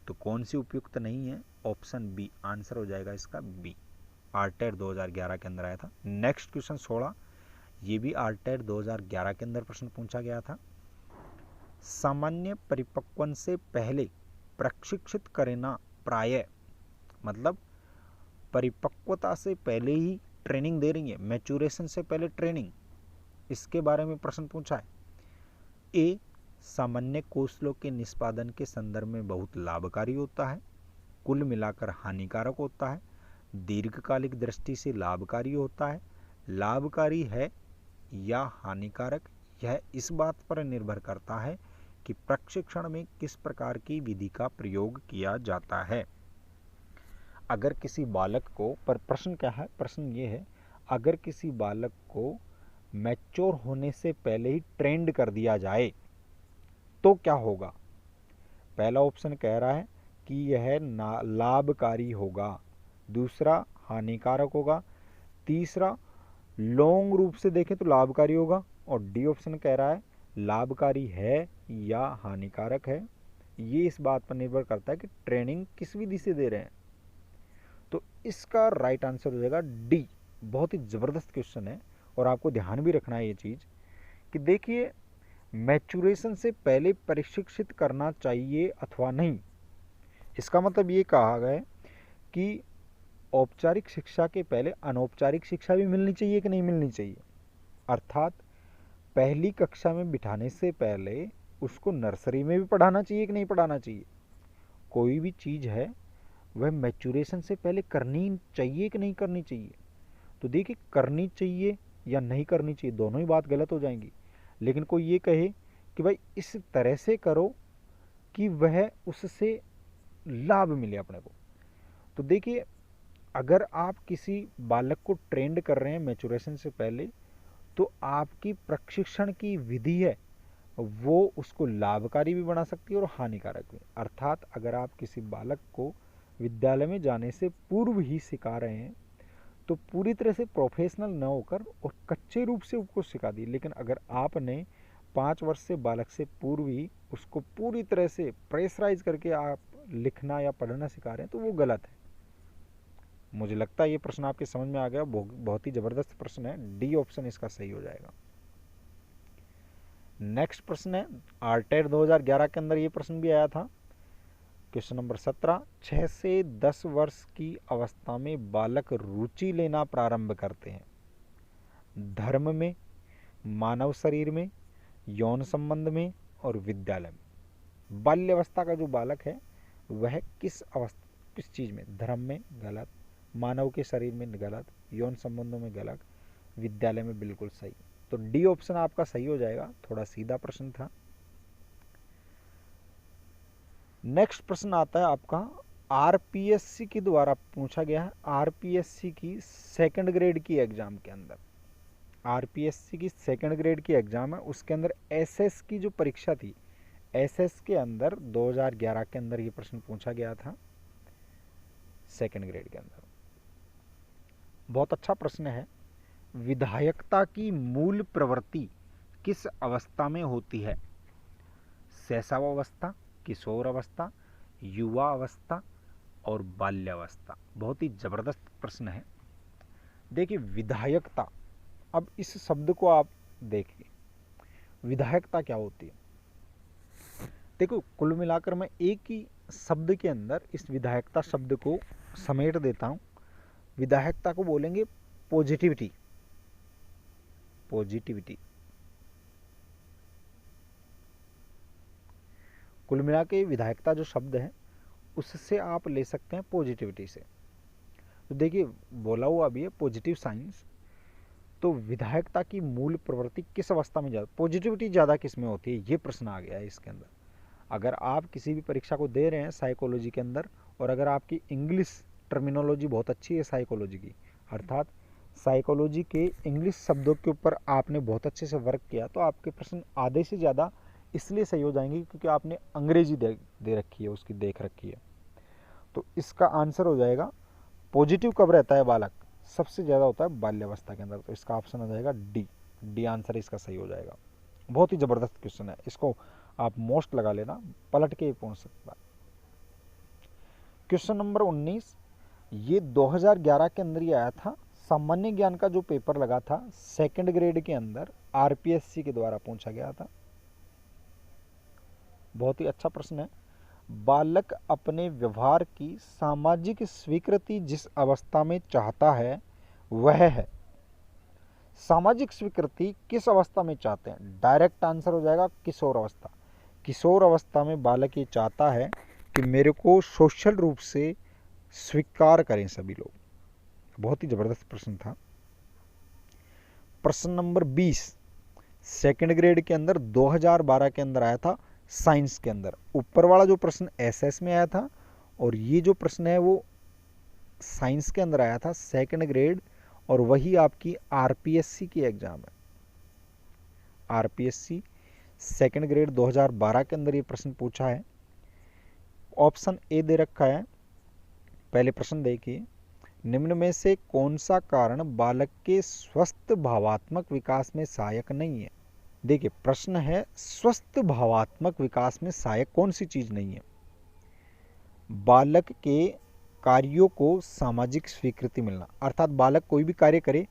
Speaker 1: तो कौन सी उपयुक्त नहीं है? ऑप्शन बी आंसर हो जाएगा इसका बी। आरटेड 2011 के अंदर आया था। नेक्स्ट क्वेश्चन 16, ये भी आरटेड 2011 के अंदर प्रश्न पूछा गया था। सामान्य परिपक्वन से पहले प्रशिक्षित करना प्राय, मतलब परिपक्वता से पहले ही ट्रेनिंग दे रही है, मैच्योरेशन से पहले ट्रेनिंग, इसके बारे में प्रश्न पूछा है। ए सामान्य कौशलों के निष्पादन के संदर्भ में बहुत लाभकारी होता है, कुल मिलाकर हानिकारक होता है, दीर्घकालिक दृष्टि से लाभकारी होता है, लाभकारी है या हानिकारक, यह इस बात पर निर्भर करता है कि प्रशिक्षण में किस प्रकार की विधि का प्रयोग किया जाता है। अगर किसी बालक को, पर प्रश्न क्या है? प्रश्न ये है, अगर किसी बालक को मैच्योर होने से पहले ही ट्रेंड कर दिया जाए तो क्या होगा? पहला ऑप्शन कह रहा है कि यह लाभकारी होगा, दूसरा हानिकारक होगा, तीसरा लॉन्ग रूप से देखें तो लाभकारी होगा, और डी ऑप्शन कह रहा है लाभकारी है या हानिकारक है। ये इस बात पर निर्भर करता है कि ट्रेनिंग किस विधि से दे रहे हैं। तो इसका राइट आंसर हो जाएगा डी। बहुत ही ज़बरदस्त क्वेश्चन है, और आपको ध्यान भी रखना है ये चीज़ कि देखिए मैच्योरेशन से पहले प्रशिक्षित करना चाहिए अथवा नहीं। इसका मतलब ये कहा गया है कि औपचारिक शिक्षा के पहले अनौपचारिक शिक्षा भी मिलनी चाहिए कि नहीं मिलनी चाहिए। अर्थात पहली कक्षा में बिठाने से पहले उसको नर्सरी में भी पढ़ाना चाहिए कि नहीं पढ़ाना चाहिए। कोई भी चीज़ है वह मैच्योरेशन से पहले करनी चाहिए कि नहीं करनी चाहिए। तो देखिए करनी चाहिए या नहीं करनी चाहिए, दोनों ही बात गलत हो जाएंगी। लेकिन कोई ये कहे कि भाई इस तरह से करो कि वह उससे लाभ मिले अपने को, तो देखिए अगर आप किसी बालक को ट्रेंड कर रहे हैं मैच्योरेशन से पहले, तो आपकी प्रशिक्षण की विधि है वो उसको लाभकारी भी बना सकती है और हानिकारक भी। अर्थात अगर आप किसी बालक को विद्यालय में जाने से पूर्व ही सिखा रहे हैं तो पूरी तरह से प्रोफेशनल न होकर और कच्चे रूप से उसको सिखा दी। लेकिन अगर आपने 5 वर्ष से बालक से पूर्व ही उसको पूरी तरह से प्रेशराइज करके आप लिखना या पढ़ना सिखा रहे हैं तो वो गलत है। मुझे लगता है ये प्रश्न आपके समझ में आ गया। बहुत ही ज़बरदस्त प्रश्न है, डी ऑप्शन इसका सही हो जाएगा। नेक्स्ट प्रश्न है आरटेड 2011 के अंदर ये प्रश्न भी आया था। क्वेश्चन नंबर 17, 6 से 10 वर्ष की अवस्था में बालक रुचि लेना प्रारंभ करते हैं, धर्म में, मानव शरीर में, यौन संबंध में और विद्यालय में। बाल्यावस्था का जो बालक है वह किस चीज़ में? धर्म में गलत, मानव के शरीर में गलत, यौन संबंधों में गलत, विद्यालय में बिल्कुल सही। तो डी ऑप्शन आपका सही हो जाएगा। थोड़ा सीधा प्रश्न था। नेक्स्ट प्रश्न आता है आपका आरपीएससी के द्वारा पूछा गया है। आरपीएससी की सेकंड ग्रेड की एग्जाम के अंदर, आरपीएससी की सेकंड ग्रेड की एग्जाम है, उसके अंदर एसएस की जो परीक्षा थी, एसएस के अंदर 2011 के अंदर ये प्रश्न पूछा गया था सेकंड ग्रेड के अंदर। बहुत अच्छा प्रश्न है। विधायकता की मूल प्रवृत्ति किस अवस्था में होती है? शैशवावस्था, किशोर अवस्था, युवा अवस्था और बाल्यावस्था। बहुत ही ज़बरदस्त प्रश्न है। देखिए विधायकता, अब इस शब्द को आप देखिए, विधायकता क्या होती है? देखो कुल मिलाकर मैं एक ही शब्द के अंदर इस विधायकता शब्द को समेट देता हूँ। विधायकता को बोलेंगे पॉजिटिविटी। पॉजिटिविटी कुल मिला के विधायकता जो शब्द है उससे आप ले सकते हैं पॉजिटिविटी से। तो देखिए बोला हुआ भी है पॉजिटिव साइंस, तो विधायकता की मूल प्रवृत्ति किस अवस्था में ज़्यादा, पॉजिटिविटी ज़्यादा किस में होती है, ये प्रश्न आ गया है इसके अंदर। अगर आप किसी भी परीक्षा को दे रहे हैं साइकोलॉजी के अंदर, और अगर आपकी इंग्लिश टर्मिनोलॉजी बहुत अच्छी है साइकोलॉजी की, अर्थात साइकोलॉजी के इंग्लिश शब्दों के ऊपर आपने बहुत अच्छे से वर्क किया, तो आपके प्रश्न आधे से ज़्यादा इसलिए सही हो जाएंगे क्योंकि आपने अंग्रेजी दे रखी है, उसकी देख रखी है। तो इसका आंसर हो जाएगा पॉजिटिव कब रहता है बालक, सबसे ज़्यादा होता है बाल्यावस्था के अंदर। तो इसका ऑप्शन हो जाएगा डी आंसर इसका सही हो जाएगा। बहुत ही ज़बरदस्त क्वेश्चन है, इसको आप मोस्ट लगा लेना, पलट के पहुंच सकता है। क्वेश्चन नंबर 19, ये 2011 के अंदर ही आया था, सामान्य ज्ञान का जो पेपर लगा था सेकंड ग्रेड के अंदर, आरपीएससी के द्वारा पूछा गया था। बहुत ही अच्छा प्रश्न है। बालक अपने व्यवहार की सामाजिक स्वीकृति जिस अवस्था में चाहता है वह है, सामाजिक स्वीकृति किस अवस्था में चाहते हैं, डायरेक्ट आंसर हो जाएगा किशोर अवस्था। किशोर अवस्था में बालक ये चाहता है कि मेरे को सोशल रूप से स्वीकार करें सभी लोग। बहुत ही जबरदस्त प्रश्न था। प्रश्न नंबर 20 सेकंड ग्रेड के अंदर 2012 के अंदर आया था, साइंस के अंदर। ऊपर वाला जो प्रश्न एसएस में आया था और ये जो प्रश्न है वो साइंस के अंदर आया था सेकंड ग्रेड, और वही आपकी आरपीएससी की एग्जाम है। आरपीएससी सेकंड ग्रेड 2012 के अंदर ये प्रश्न पूछा है। ऑप्शन ए दे रखा है। पहले प्रश्न देखिए, निम्न में से कौन सा कारण बालक के स्वस्थ भावात्मक विकास में सहायक नहीं है। देखिए प्रश्न है स्वस्थ भावात्मक विकास में सहायक कौन सी चीज नहीं है। बालक के कार्यों को सामाजिक स्वीकृति मिलना, अर्थात बालक कोई भी कार्य करे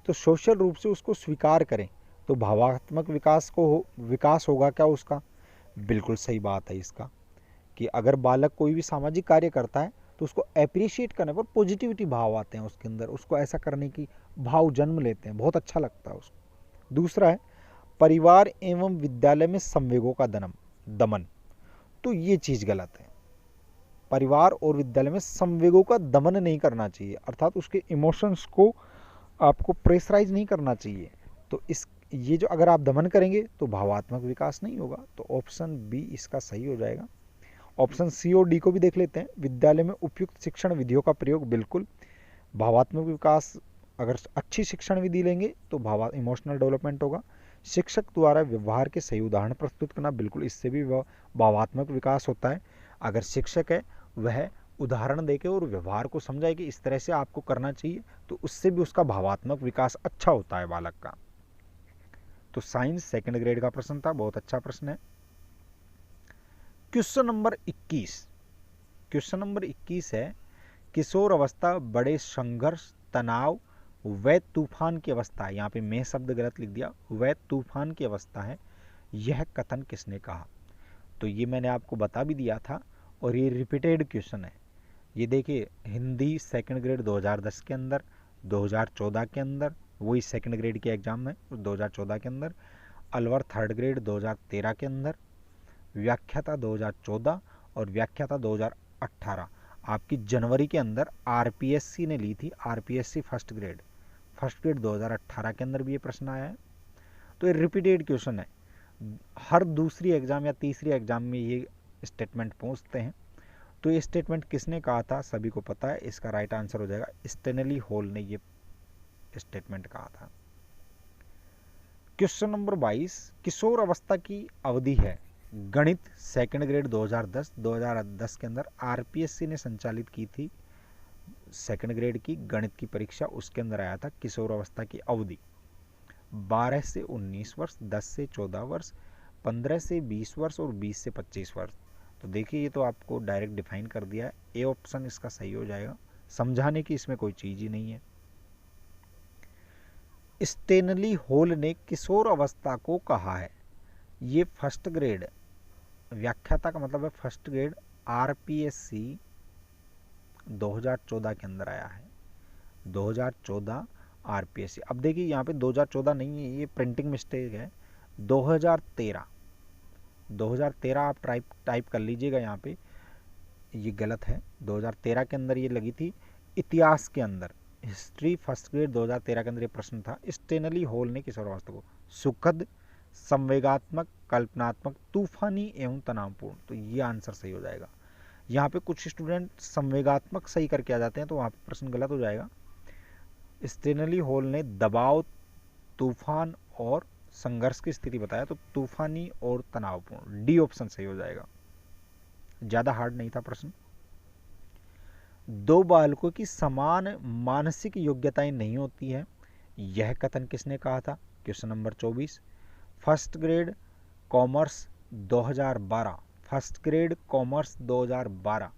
Speaker 1: तो सोशल रूप से उसको स्वीकार करें, तो भावात्मक विकास होगा क्या उसका। बिल्कुल सही बात है इसका, कि अगर बालक कोई भी सामाजिक कार्य करता है तो उसको एप्रिशिएट करने पर पॉजिटिविटी भाव आते हैं उसके अंदर, उसको ऐसा करने की भाव जन्म लेते हैं, बहुत अच्छा लगता है उसको। दूसरा है परिवार एवं विद्यालय में संवेगों का दमन, तो ये चीज गलत है। परिवार और विद्यालय में संवेगों का दमन नहीं करना चाहिए, अर्थात उसके इमोशंस को आपको प्रेशराइज नहीं करना चाहिए। तो ये जो अगर आप दमन करेंगे तो भावात्मक विकास नहीं होगा। तो ऑप्शन बी इसका सही हो जाएगा। ऑप्शन सी और डी को भी देख लेते हैं। विद्यालय में उपयुक्त शिक्षण विधियों का प्रयोग, बिल्कुल। भावात्मक विकास, अगर अच्छी शिक्षण विधि लेंगे तो इमोशनल डेवलपमेंट होगा। शिक्षक द्वारा व्यवहार के सही उदाहरण प्रस्तुत करना, बिल्कुल, इससे भी भावात्मक विकास होता है। अगर शिक्षक है वह उदाहरण देके और व्यवहार को समझाए कि इस तरह से आपको करना चाहिए, तो उससे भी उसका भावात्मक विकास अच्छा होता है बालक का। तो साइंस सेकंड ग्रेड का प्रश्न था, बहुत अच्छा प्रश्न है। क्वेश्चन नंबर 21 है, किशोर अवस्था बड़े संघर्ष, तनाव व तूफान की अवस्था है। यहाँ पे मैं शब्द गलत लिख दिया, व तूफान की अवस्था है, यह कथन किसने कहा। तो ये मैंने आपको बता भी दिया था और ये रिपीटेड क्वेश्चन है। ये देखिए हिंदी सेकंड ग्रेड 2010 के अंदर, 2014 के अंदर, वही सेकंड ग्रेड के एग्जाम में 2014 के अंदर, अलवर थर्ड ग्रेड 2013 के अंदर, व्याख्याता 2014 और व्याख्याता 2018 आपकी जनवरी के अंदर आरपीएससी ने ली थी। आरपीएससी फर्स्ट ग्रेड 2018 के अंदर भी ये प्रश्न आया है। तो ये रिपीटेड क्वेश्चन है, हर दूसरी एग्जाम या तीसरी एग्जाम में ये स्टेटमेंट पूछते हैं। तो ये स्टेटमेंट किसने कहा था, सभी को पता है। इसका राइट आंसर हो जाएगा स्टेनली हॉल ने ये स्टेटमेंट कहा था। क्वेश्चन नंबर 22, किशोर अवस्था की अवधि है। गणित सेकंड ग्रेड 2010 के अंदर आरपीएससी ने संचालित की थी सेकंड ग्रेड की गणित की परीक्षा, उसके अंदर आया था किशोर अवस्था की अवधि 12 से 19 वर्ष, 10 से 14 वर्ष, 15 से 20 वर्ष और 20 से 25 वर्ष। तो देखिए ये तो आपको डायरेक्ट डिफाइन कर दिया है, ए ऑप्शन इसका सही हो जाएगा। समझाने की इसमें कोई चीज ही नहीं है। स्टेनली हॉल ने किशोर अवस्था को कहा है, ये फर्स्ट ग्रेड व्याख्याता का मतलब है फर्स्ट ग्रेड आरपीएससी 2014 के अंदर आया है। 2014 आरपीएससी। अब देखिए यहाँ पे 2014 नहीं है, ये प्रिंटिंग मिस्टेक है, 2013 आप टाइप कर लीजिएगा, यहाँ पे ये गलत है। 2013 के अंदर ये लगी थी, इतिहास के अंदर, हिस्ट्री फर्स्ट ग्रेड 2013 के अंदर ये प्रश्न था, स्टेनली हॉल ने किशोर अवस्था को सुखद, संवेगात्मक, कल्पनात्मक, तूफानी एवं तनावपूर्ण। तो ये आंसर सही हो जाएगा। यहाँ पे कुछ स्टूडेंट संवेगात्मक सही करके आ जाते हैं, तो वहाँ पे प्रश्न गलत हो जाएगा। स्टेनली हॉल ने दबाव, तूफान और संघर्ष की स्थिति बताया, तो तूफानी और तनावपूर्ण, डी ऑप्शन सही हो जाएगा। ज़्यादा हार्ड नहीं था प्रश्न। दो बालकों की समान मानसिक योग्यताएं नहीं होती है, यह कथन किसने कहा था? Question number 24, first grade commerce 2012, first grade commerce 2012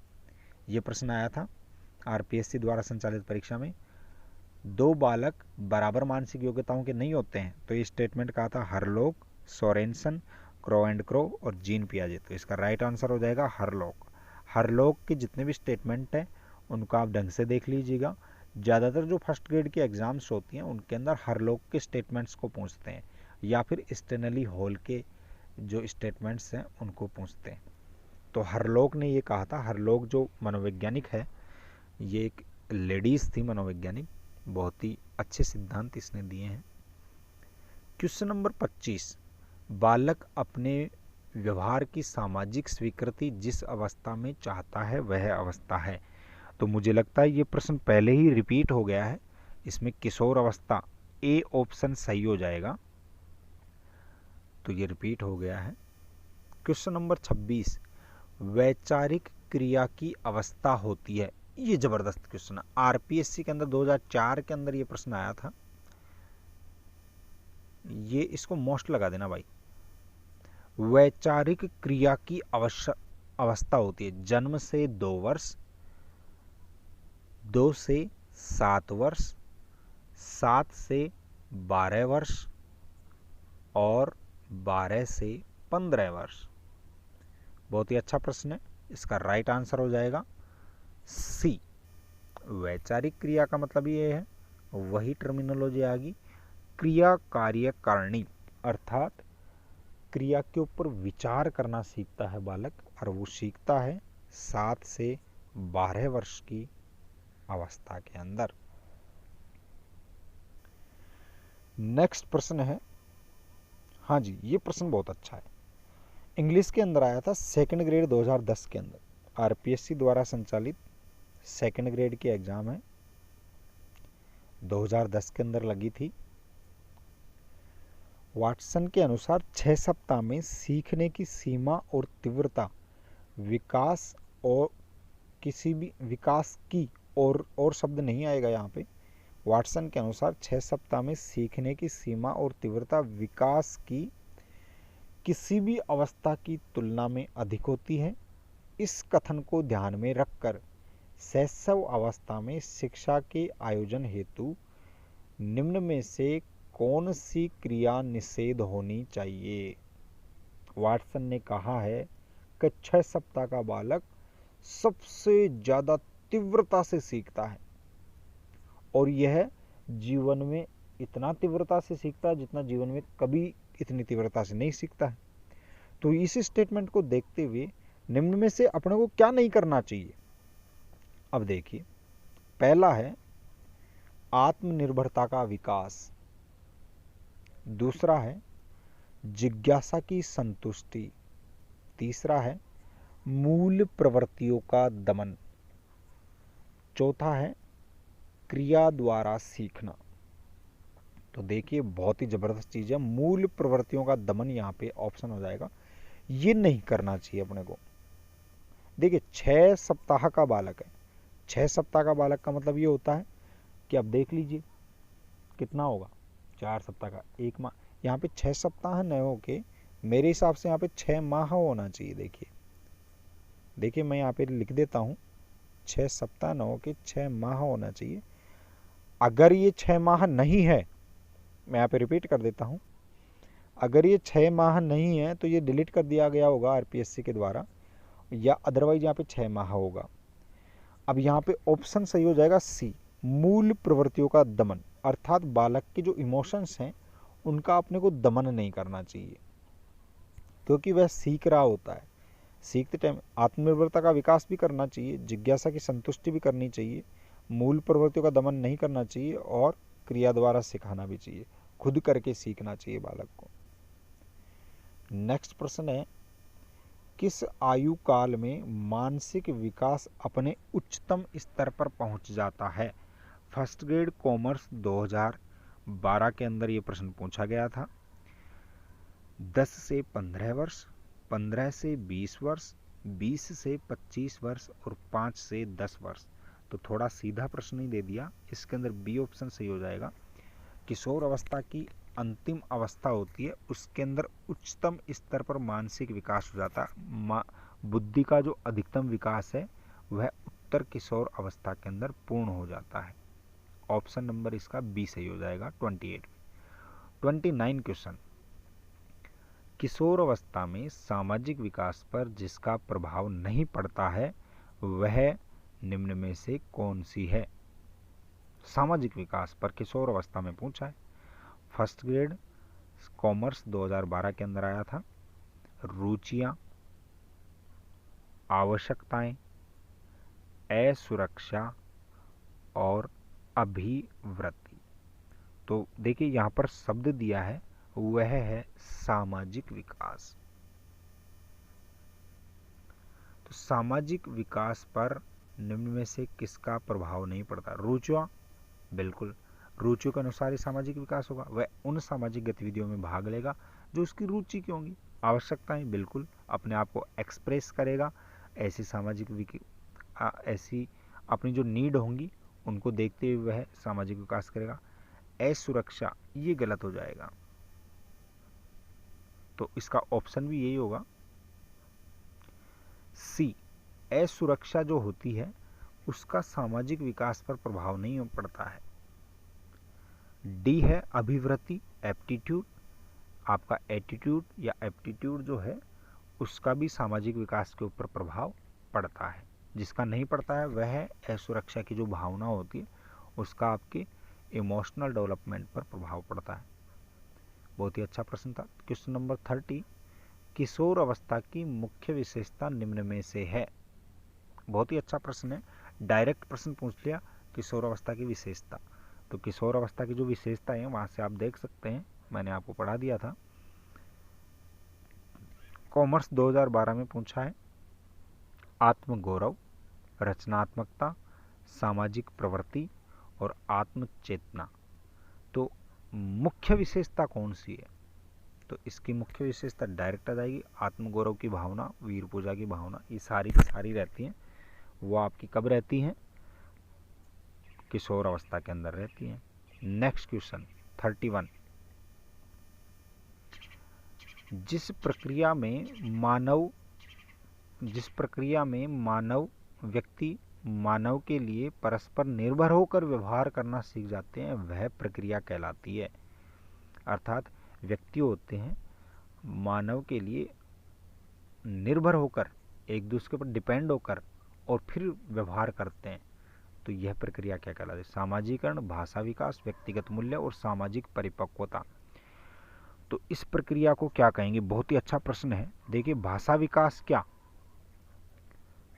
Speaker 1: ये प्रश्न आया था आरपीएससी द्वारा संचालित परीक्षा में। दो बालक बराबर मानसिक योग्यताओं के नहीं होते हैं, तो ये स्टेटमेंट कहा था हरलोक, सोरेनसन, क्रो एंड क्रो और जीन पियाजे। तो इसका राइट आंसर हो जाएगा हरलोक। हरलोक के जितने भी स्टेटमेंट हैं उनको आप ढंग से देख लीजिएगा। ज़्यादातर जो फर्स्ट ग्रेड के एग्जाम्स होती हैं उनके अंदर हरलोक के स्टेटमेंट्स को पूछते हैं, या फिर स्टेनली हॉल के जो स्टेटमेंट्स हैं उनको पूछते हैं। तो हरलोक ने ये कहा था, हरलोक जो मनोवैज्ञानिक है, ये एक लेडीज़ थी मनोवैज्ञानिक, बहुत ही अच्छे सिद्धांत इसने दिए हैं। क्वेश्चन नंबर 25, बालक अपने व्यवहार की सामाजिक स्वीकृति जिस अवस्था में चाहता है वह अवस्था है। तो मुझे लगता है ये प्रश्न पहले ही रिपीट हो गया है, इसमें किशोर अवस्था ए ऑप्शन सही हो जाएगा, तो ये रिपीट हो गया है। क्वेश्चन नंबर 26, वैचारिक क्रिया की अवस्था होती है, ये जबरदस्त क्वेश्चन है। आरपीएससी के अंदर 2004 के अंदर ये प्रश्न आया था, ये इसको मोस्ट लगा देना भाई। वैचारिक क्रिया की अवस्था होती है जन्म से 2 वर्ष, 2 से 7 वर्ष, 7 से 12 वर्ष और 12 से 15 वर्ष। बहुत ही अच्छा प्रश्न है, इसका राइट आंसर हो जाएगा सी। वैचारिक क्रिया का मतलब ये है, वही टर्मिनोलॉजी आ गई, क्रिया कार्य कारिणी, अर्थात क्रिया के ऊपर विचार करना सीखता है बालक, और वो सीखता है 7 से 12 वर्ष की अवस्था के अंदर। नेक्स्ट प्रश्न है, हाँ जी ये प्रश्न बहुत अच्छा है, इंग्लिश के अंदर आया था सेकंड ग्रेड 2010 के अंदर, आरपीएससी द्वारा संचालित सेकंड ग्रेड की एग्जाम है, 2010 के अंदर लगी थी। वाटसन के अनुसार 6 सप्ताह में सीखने की सीमा और तीव्रता विकास और किसी भी विकास की और शब्द नहीं आएगा यहाँ पे। वाटसन के अनुसार 6 सप्ताह में सीखने की सीमा और तीव्रता विकास की किसी भी अवस्था की तुलना में अधिक होती है। इस कथन को ध्यान में रखकर शैशव अवस्था में शिक्षा के आयोजन हेतु निम्न में से कौन सी क्रिया निषेध होनी चाहिए? वाटसन ने कहा है कि 6 सप्ताह का बालक सबसे ज़्यादा तीव्रता से सीखता है, और यह जीवन में इतना तीव्रता से सीखता है जितना जीवन में कभी इतनी तीव्रता से नहीं सीखता है। तो इस स्टेटमेंट को देखते हुए निम्न में से अपने को क्या नहीं करना चाहिए? अब देखिए, पहला है आत्मनिर्भरता का विकास, दूसरा है जिज्ञासा की संतुष्टि, तीसरा है मूल प्रवृत्तियों का दमन, चौथा है क्रिया द्वारा सीखना। तो देखिए बहुत ही जबरदस्त चीज है, मूल प्रवृत्तियों का दमन यहाँ पे ऑप्शन हो जाएगा, ये नहीं करना चाहिए अपने को। देखिए 6 सप्ताह का बालक है, 6 सप्ताह का बालक का मतलब ये होता है कि अब देख लीजिए कितना होगा, 4 सप्ताह का 1 माह, यहाँ पे 6 सप्ताह न हो के मेरे हिसाब से यहाँ पे 6 माह होना चाहिए। देखिए मैं यहाँ पे लिख देता हूँ, 6 सप्ताह न हो के 6 माह होना चाहिए। अगर ये 6 माह नहीं है, मैं यहाँ पे रिपीट कर देता हूँ, अगर ये 6 माह नहीं है तो ये डिलीट कर दिया गया होगा आरपीएससी के द्वारा, या अदरवाइज यहाँ पे 6 माह होगा। अब यहाँ पे ऑप्शन सही हो जाएगा सी, मूल प्रवृत्तियों का दमन। अर्थात बालक के जो इमोशंस हैं उनका अपने को दमन नहीं करना चाहिए, क्योंकि वह सीख रहा होता है। सीखते टाइम आत्मनिर्भरता का विकास भी करना चाहिए, जिज्ञासा की संतुष्टि भी करनी चाहिए, मूल प्रवृत्तियों का दमन नहीं करना चाहिए और क्रिया द्वारा सिखाना भी चाहिए, खुद करके सीखना चाहिए बालक को। नेक्स्ट प्रश्न है, किस आयु काल में मानसिक विकास अपने उच्चतम स्तर पर पहुंच जाता है? फर्स्ट ग्रेड कॉमर्स 2012 के अंदर ये प्रश्न पूछा गया था। 10 से 15 वर्ष, 15 से 20 वर्ष, 20 से 25 वर्ष और 5 से 10 वर्ष। तो थोड़ा सीधा प्रश्न ही दे दिया, इसके अंदर बी ऑप्शन सही हो जाएगा। किशोर अवस्था की अंतिम अवस्था होती है, उसके अंदर उच्चतम स्तर पर मानसिक विकास हो जाता है। बुद्धि का जो अधिकतम विकास है वह उत्तर किशोर अवस्था के अंदर पूर्ण हो जाता है। ऑप्शन नंबर इसका बी सही हो जाएगा 28। 29 क्वेश्चन, किशोर अवस्था में सामाजिक विकास पर जिसका प्रभाव नहीं पड़ता है वह निम्न में से कौन सी है? सामाजिक विकास पर किशोर अवस्था में पूछा है। फर्स्ट ग्रेड कॉमर्स 2012 के अंदर आया था। रुचियां, आवश्यकताएं, असुरक्षा और अभिवृत्ति। तो देखिए यहां पर शब्द दिया है वह है सामाजिक विकास। तो सामाजिक विकास पर निम्न में से किसका प्रभाव नहीं पड़ता? रुचियां, बिल्कुल रुचियों के अनुसार ही सामाजिक विकास होगा। वह उन सामाजिक गतिविधियों में भाग लेगा जो उसकी रुचि की होंगी। आवश्यकताएं, बिल्कुल अपने आप को एक्सप्रेस करेगा, ऐसी ऐसी अपनी जो नीड होंगी उनको देखते हुए वह सामाजिक विकास करेगा। असुरक्षा, ये गलत हो जाएगा, तो इसका ऑप्शन भी यही होगा सी। असुरक्षा जो होती है उसका सामाजिक विकास पर प्रभाव नहीं पड़ता है। डी है अभिवृत्ति, एप्टीट्यूड। आपका एटीट्यूड या एप्टीट्यूड जो है उसका भी सामाजिक विकास के ऊपर प्रभाव पड़ता है। जिसका नहीं पड़ता है वह है असुरक्षा की जो भावना होती है उसका आपके इमोशनल डेवलपमेंट पर प्रभाव पड़ता है। बहुत ही अच्छा प्रश्न था। क्वेश्चन नंबर 30, किशोर अवस्था की मुख्य विशेषता निम्न में से है? बहुत ही अच्छा प्रश्न है, डायरेक्ट प्रश्न पूछ लिया किशोर अवस्था की विशेषता। तो किशोर अवस्था की जो विशेषता है वहां से आप देख सकते हैं, मैंने आपको पढ़ा दिया था। कॉमर्स 2012 में पूछा है आत्मगौरव, रचनात्मकता, सामाजिक प्रवृत्ति और आत्मचेतना। तो मुख्य विशेषता कौन सी है? तो इसकी मुख्य विशेषता डायरेक्ट आ जाएगी आत्मगौरव की भावना, वीर पूजा की भावना, ये सारी की सारी रहती हैं। वो आपकी कब रहती हैं? किशोर अवस्था के अंदर रहती हैं। नेक्स्ट क्वेश्चन 31, जिस प्रक्रिया में मानव व्यक्ति मानव के लिए परस्पर निर्भर होकर व्यवहार करना सीख जाते हैं वह प्रक्रिया कहलाती है। अर्थात व्यक्ति होते हैं मानव के लिए निर्भर होकर, एक दूसरे पर डिपेंड होकर और फिर व्यवहार करते हैं, तो यह प्रक्रिया क्या कहलाती है? सामाजिकरण, भाषा विकास, व्यक्तिगत मूल्य और सामाजिक परिपक्वता। तो इस प्रक्रिया को क्या कहेंगे? बहुत ही अच्छा प्रश्न है। देखिए भाषा विकास क्या,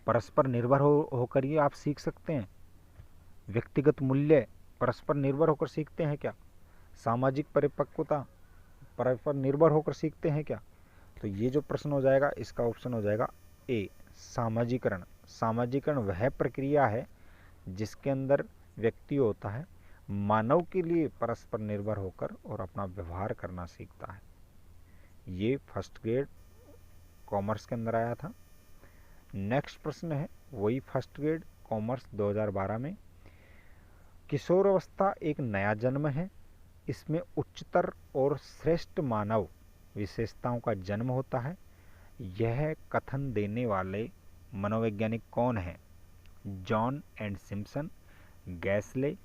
Speaker 1: परस्पर निर्भर होकर ही आप सीख सकते हैं। व्यक्तिगत मूल्य परस्पर निर्भर होकर सीखते हैं क्या? सामाजिक परिपक्वता परस्पर निर्भर होकर सीखते हैं क्या? तो ये जो प्रश्न हो जाएगा इसका ऑप्शन हो जाएगा ए, सामाजिकरण। सामाजिकरण वह प्रक्रिया है जिसके अंदर व्यक्ति होता है मानव के लिए परस्पर निर्भर होकर और अपना व्यवहार करना सीखता है। ये फर्स्ट ग्रेड कॉमर्स के अंदर आया था। नेक्स्ट प्रश्न है वही फर्स्ट ग्रेड कॉमर्स 2012 में, किशोर अवस्था एक नया जन्म है, इसमें उच्चतर और श्रेष्ठ मानव विशेषताओं का जन्म होता है। यह कथन देने वाले मनोवैज्ञानिक कौन हैं? John and Simpson, गैसले,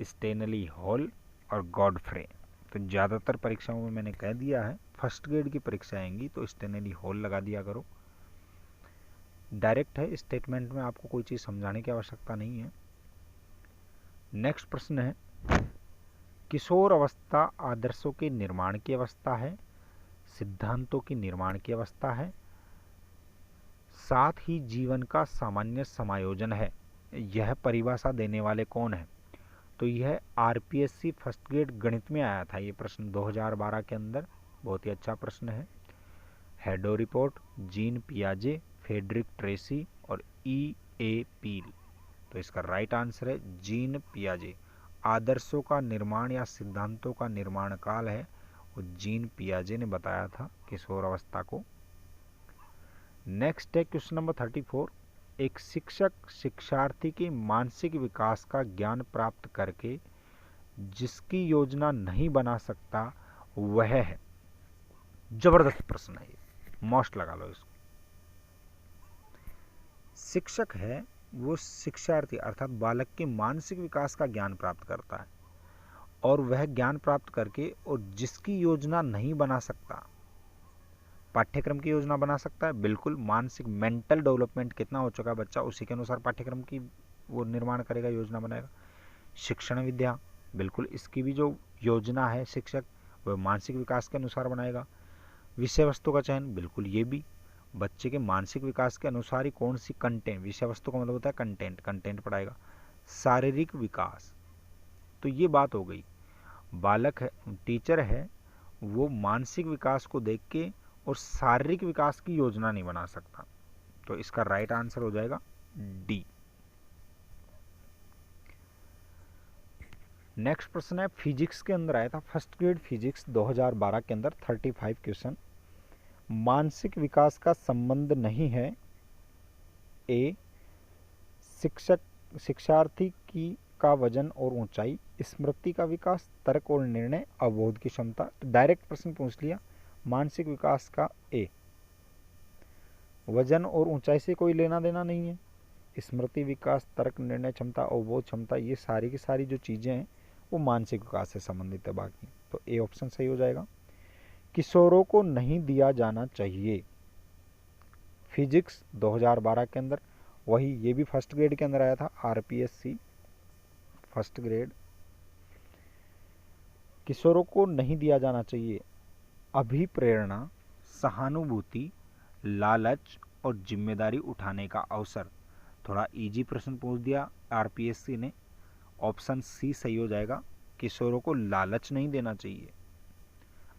Speaker 1: Stanley hall और गॉडफ्रे। तो ज़्यादातर परीक्षाओं में मैंने कह दिया है फर्स्ट ग्रेड की परीक्षा आएंगी तो स्टेनली हॉल लगा दिया करो। डायरेक्ट है, स्टेटमेंट में आपको कोई चीज़ समझाने की आवश्यकता नहीं है। नेक्स्ट प्रश्न है किशोर अवस्था आदर्शों के निर्माण की अवस्था है, सिद्धांतों की निर्माण की अवस्था है, साथ ही जीवन का सामान्य समायोजन है। यह परिभाषा देने वाले कौन है? तो यह आरपीएससी फर्स्ट ग्रेड गणित में आया था ये प्रश्न 2012 के अंदर। बहुत ही अच्छा प्रश्न है। हेडो रिपोर्ट, जीन पियाजे, फेडरिक ट्रेसी और ई ए पील। तो इसका राइट आंसर है जीन पियाजे। आदर्शों का निर्माण या सिद्धांतों का निर्माण काल है वो जीन पियाजे ने बताया था किशोर अवस्था को। नेक्स्ट है क्वेश्चन नंबर 34। एक शिक्षक शिक्षार्थी के मानसिक विकास का ज्ञान प्राप्त करके जिसकी योजना नहीं बना सकता वह है। जबरदस्त प्रश्न है ये, मोस्ट लगा लो इसको। शिक्षक है वो शिक्षार्थी अर्थात बालक के मानसिक विकास का ज्ञान प्राप्त करता है और वह ज्ञान प्राप्त करके और जिसकी योजना नहीं बना सकता। पाठ्यक्रम की योजना बना सकता है, बिल्कुल। मानसिक मेंटल डेवलपमेंट कितना हो चुका है बच्चा, उसी के अनुसार पाठ्यक्रम की वो निर्माण करेगा, योजना बनाएगा। शिक्षण विद्या, बिल्कुल इसकी भी जो योजना है शिक्षक वह मानसिक विकास के अनुसार बनाएगा। विषय वस्तु का चयन, बिल्कुल ये भी बच्चे के मानसिक विकास के अनुसार ही कौन सी कंटेंट, विषय वस्तु का मतलब होता है कंटेंट पढ़ाएगा। शारीरिक विकास, तो ये बात हो गई। बालक है, टीचर है, वो मानसिक विकास को देख के और शारीरिक विकास की योजना नहीं बना सकता। तो इसका राइट आंसर हो जाएगा डी। नेक्स्ट प्रश्न है फिजिक्स के अंदर आया था, फर्स्ट ग्रेड फिजिक्स 2012 के अंदर 35 क्वेश्चन। मानसिक विकास का संबंध नहीं है। ए, शिक्षार्थी की का वजन और ऊंचाई, स्मृति का विकास, तर्क और निर्णय, अवबोध की क्षमता। तो डायरेक्ट प्रश्न पूछ लिया मानसिक विकास का ए। वजन और ऊंचाई से कोई लेना देना नहीं है। स्मृति विकास, तर्क, निर्णय क्षमता, अवबोध क्षमता, ये सारी की सारी जो चीजें हैं वो मानसिक विकास से संबंधित है बाकी। तो ए ऑप्शन सही हो जाएगा। किशोरों को नहीं दिया जाना चाहिए, फिजिक्स 2012 के अंदर, वही ये भी फर्स्ट ग्रेड के अंदर आया था, आरपीएससी फर्स्ट ग्रेड। किशोरों को नहीं दिया जाना चाहिए अभिप्रेरणा, सहानुभूति, लालच और जिम्मेदारी उठाने का अवसर। थोड़ा इजी प्रश्न पूछ दिया आरपीएससी ने, ऑप्शन सी सही हो जाएगा। किशोरों को लालच नहीं देना चाहिए,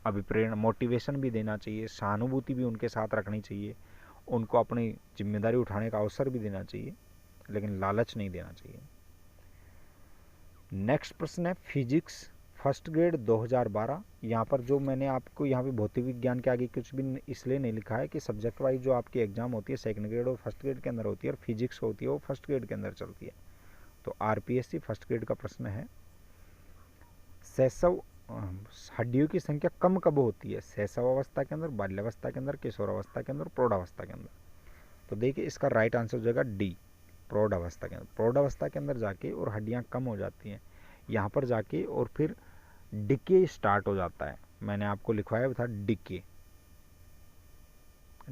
Speaker 1: अभिप्रेरणा मोटिवेशन भी देना चाहिए, सहानुभूति भी उनके साथ रखनी चाहिए, उनको अपनी जिम्मेदारी उठाने का अवसर भी देना चाहिए, लेकिन लालच नहीं देना चाहिए। नेक्स्ट प्रश्न है फिजिक्स फर्स्ट ग्रेड 2012। यहाँ पर जो मैंने आपको यहाँ पे भौतिक विज्ञान के आगे कुछ भी इसलिए नहीं लिखा है कि सब्जेक्ट वाइज जो आपकी एग्जाम होती है सेकंड ग्रेड और फर्स्ट ग्रेड के अंदर होती है और फिजिक्स होती है वो फर्स्ट ग्रेड के अंदर चलती है। तो आरपीएससी फर्स्ट ग्रेड का प्रश्न है शैशव हड्डियों की संख्या कम कब होती है? शैशव अवस्था के अंदर, बाल्यावस्था के अंदर, किशोर अवस्था के अंदर, प्रौढ़ अवस्था के अंदर। तो देखिए इसका राइट आंसर हो जाएगा डी, प्रौढ़ अवस्था के अंदर। प्रौढ़ अवस्था के अंदर जाके और हड्डियां कम हो जाती हैं, यहाँ पर जाके और फिर डिके स्टार्ट हो जाता है। मैंने आपको लिखवाया था डिके,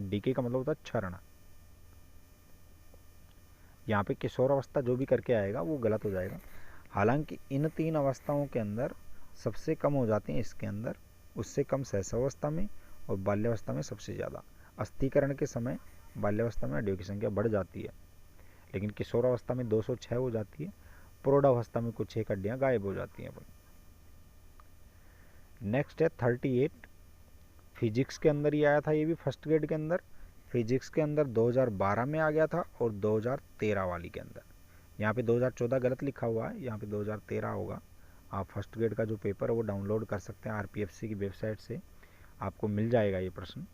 Speaker 1: डिके का मतलब होता है क्षरण। यहाँ पे किशोर अवस्था जो भी करके आएगा वो गलत हो जाएगा। हालांकि इन तीन अवस्थाओं के अंदर सबसे कम हो जाती हैं इसके अंदर, उससे कम शैशवावस्था में और बाल्यावस्था में सबसे ज़्यादा। अस्थिकरण के समय बाल्यावस्था में हड्डियों की संख्या बढ़ जाती है, लेकिन किशोर अवस्था में 206 हो जाती है, प्रौढ़ अवस्था में कुछ एक हड्डियाँ गायब हो जाती हैं। नेक्स्ट है 38, फिजिक्स के अंदर ही आया था, ये भी फर्स्ट ग्रेड के अंदर। फिजिक्स के अंदर 2012 में आ गया था और 2013 वाली के अंदर। यहाँ पे 2014 गलत लिखा हुआ है, यहाँ पे 2013 होगा। आप फर्स्ट ग्रेड का जो पेपर है वो डाउनलोड कर सकते हैं आरपीएफसी की वेबसाइट से, आपको मिल जाएगा ये प्रश्न।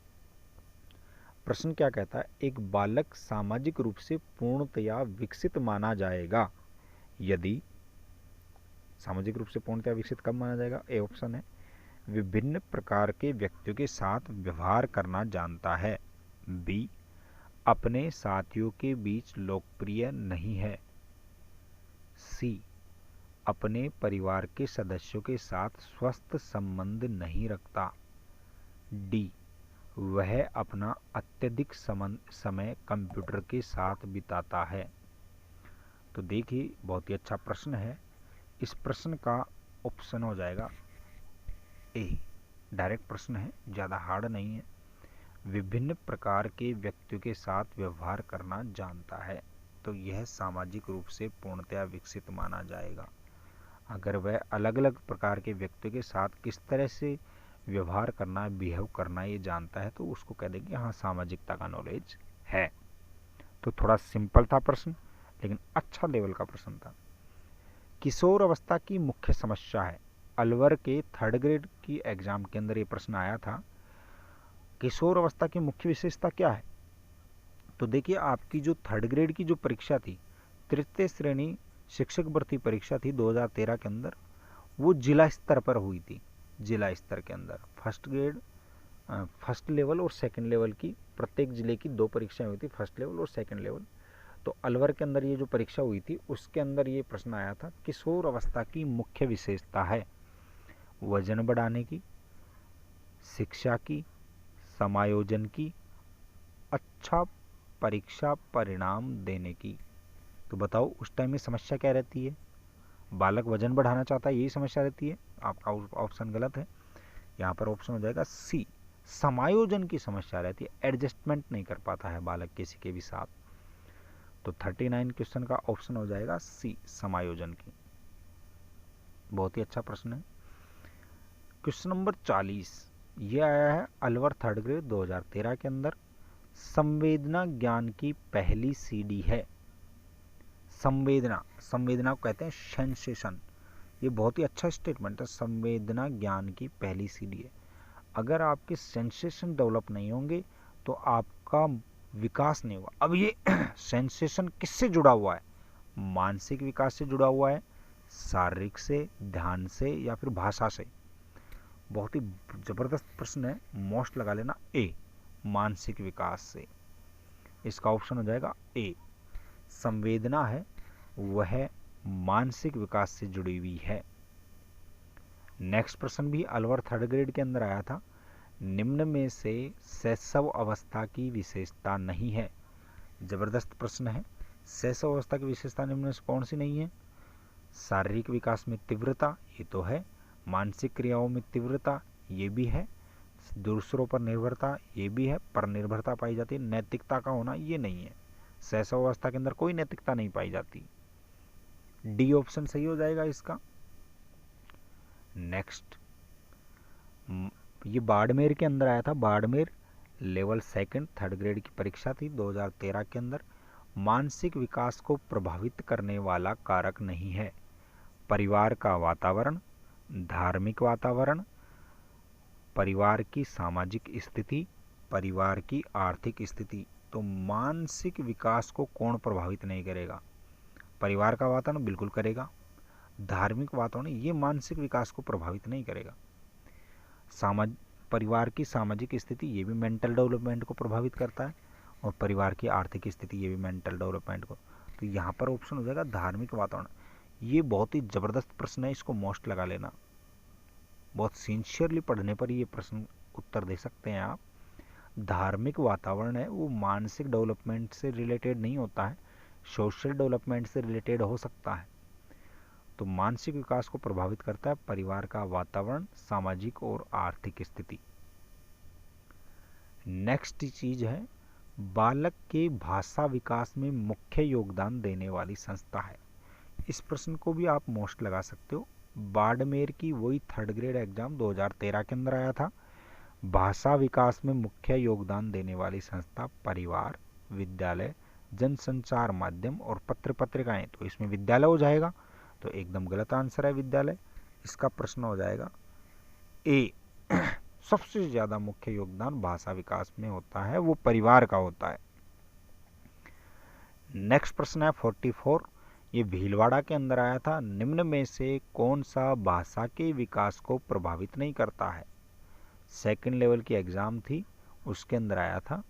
Speaker 1: प्रश्न क्या कहता है, एक बालक सामाजिक रूप से पूर्णतया विकसित माना जाएगा यदि, सामाजिक रूप से पूर्णतया विकसित कब माना जाएगा? ए ऑप्शन है विभिन्न प्रकार के व्यक्तियों के साथ व्यवहार करना जानता है, बी अपने साथियों के बीच लोकप्रिय नहीं है, सी अपने परिवार के सदस्यों के साथ स्वस्थ संबंध नहीं रखता, डी वह अपना अत्यधिक समय कंप्यूटर के साथ बिताता है। तो देखिए बहुत ही अच्छा प्रश्न है। इस प्रश्न का ऑप्शन हो जाएगा ए। डायरेक्ट प्रश्न है, ज़्यादा हार्ड नहीं है। विभिन्न प्रकार के व्यक्तियों के साथ व्यवहार करना जानता है, तो यह सामाजिक रूप से पूर्णतया विकसित माना जाएगा। अगर वह अलग अलग प्रकार के व्यक्तियों के साथ किस तरह से व्यवहार करना, बिहेव करना ये जानता है, तो उसको कह देंगे हाँ सामाजिकता का नॉलेज है। तो थोड़ा सिंपल था प्रश्न, लेकिन अच्छा लेवल का प्रश्न था। किशोर अवस्था की मुख्य समस्या है। अलवर के 3rd ग्रेड की एग्जाम के अंदर ये प्रश्न आया था, किशोर अवस्था की मुख्य विशेषता क्या है। तो देखिए, आपकी जो 3rd ग्रेड की जो परीक्षा थी, तृतीय श्रेणी शिक्षक भर्ती परीक्षा थी 2013 के अंदर, वो जिला स्तर पर हुई थी। जिला स्तर के अंदर फर्स्ट लेवल और सेकंड लेवल की प्रत्येक जिले की 2 परीक्षाएं हुई थी, फर्स्ट लेवल और सेकंड लेवल। तो अलवर के अंदर ये जो परीक्षा हुई थी उसके अंदर ये प्रश्न आया था, किशोर अवस्था की मुख्य विशेषता है वजन बढ़ाने की, शिक्षा की, समायोजन की, अच्छा परीक्षा परिणाम देने की। तो बताओ उस टाइम में समस्या क्या रहती है। बालक वजन बढ़ाना चाहता है, यही समस्या रहती है। आपका ऑप्शन गलत है, यहाँ पर ऑप्शन हो जाएगा सी, समायोजन की समस्या रहती है, एडजस्टमेंट नहीं कर पाता है बालक किसी के भी साथ। तो 39 क्वेश्चन का ऑप्शन हो जाएगा सी, समायोजन की। बहुत ही अच्छा प्रश्न है। क्वेश्चन नंबर 40 ये आया है अलवर 3rd ग्रेड 2013 के अंदर। संवेदना ज्ञान की पहली सीढ़ी है। संवेदना को कहते हैं सेंसेशन। ये बहुत ही अच्छा स्टेटमेंट है, संवेदना ज्ञान की पहली सीढ़ी है। अगर आपके सेंसेशन डेवलप नहीं होंगे तो आपका विकास नहीं होगा। अब ये सेंसेशन किससे जुड़ा हुआ है, मानसिक विकास से जुड़ा हुआ है, शारीरिक से, ध्यान से, या फिर भाषा से। बहुत ही जबरदस्त प्रश्न है, मोस्ट लगा लेना ए, मानसिक विकास से। इसका ऑप्शन हो जाएगा ए, संवेदना है वह मानसिक विकास से जुड़ी हुई है। नेक्स्ट प्रश्न भी अलवर 3rd ग्रेड के अंदर आया था, निम्न में से शैशव अवस्था की विशेषता नहीं है। जबरदस्त प्रश्न है। शैशव अवस्था की विशेषता निम्न में से कौन सी नहीं है। शारीरिक विकास में तीव्रता, ये तो है। मानसिक क्रियाओं में तीव्रता, ये भी है। दूसरों पर निर्भरता, ये भी है। पर निर्भरता पाई जाती है। नैतिकता का होना, ये नहीं है। शैशव अवस्था के अंदर कोई नैतिकता नहीं पाई जाती। डी ऑप्शन सही हो जाएगा इसका। नेक्स्ट, ये बाड़मेर के अंदर आया था। Barmer level 2nd 3rd grade की परीक्षा थी 2013 के अंदर। मानसिक विकास को प्रभावित करने वाला कारक नहीं है परिवार का वातावरण, धार्मिक वातावरण, परिवार की सामाजिक स्थिति, परिवार की आर्थिक स्थिति। तो मानसिक विकास को कौन प्रभावित नहीं करेगा, परिवार का वातावरण बिल्कुल करेगा। धार्मिक वातावरण ये मानसिक विकास को प्रभावित नहीं करेगा। परिवार की सामाजिक स्थिति ये भी मेंटल डेवलपमेंट को प्रभावित करता है, और परिवार की आर्थिक स्थिति ये भी मेंटल डेवलपमेंट को। तो यहाँ पर ऑप्शन हो जाएगा धार्मिक वातावरण। ये बहुत ही ज़बरदस्त प्रश्न है, इसको मोस्ट लगा लेना। बहुत सिंसियरली पढ़ने पर ये प्रश्न उत्तर दे सकते हैं आप। धार्मिक वातावरण है वो मानसिक डेवलपमेंट से रिलेटेड नहीं होता है, सोशल डेवलपमेंट से रिलेटेड हो सकता है। तो मानसिक विकास को प्रभावित करता है परिवार का वातावरण, सामाजिक और आर्थिक स्थिति। नेक्स्ट चीज है, बालक के भाषा विकास में मुख्य योगदान देने वाली संस्था है। इस प्रश्न को भी आप मोस्ट लगा सकते हो। बाड़मेर की वही 3rd ग्रेड एग्जाम 2013 के अंदर आया था। भाषा विकास में मुख्य योगदान देने वाली संस्था परिवार, विद्यालय, जनसंचार माध्यम और पत्र पत्रिकाएं। तो इसमें विद्यालय हो जाएगा, तो एकदम गलत आंसर है विद्यालय। इसका प्रश्न हो जाएगा ए। सबसे ज्यादा मुख्य योगदान भाषा विकास में होता है वो परिवार का होता है। नेक्स्ट प्रश्न है 44, ये भीलवाड़ा के अंदर आया था। निम्न में से कौन सा भाषा के विकास को प्रभावित नहीं करता है। 2nd लेवल की एग्जाम थी, उसके अंदर आया था।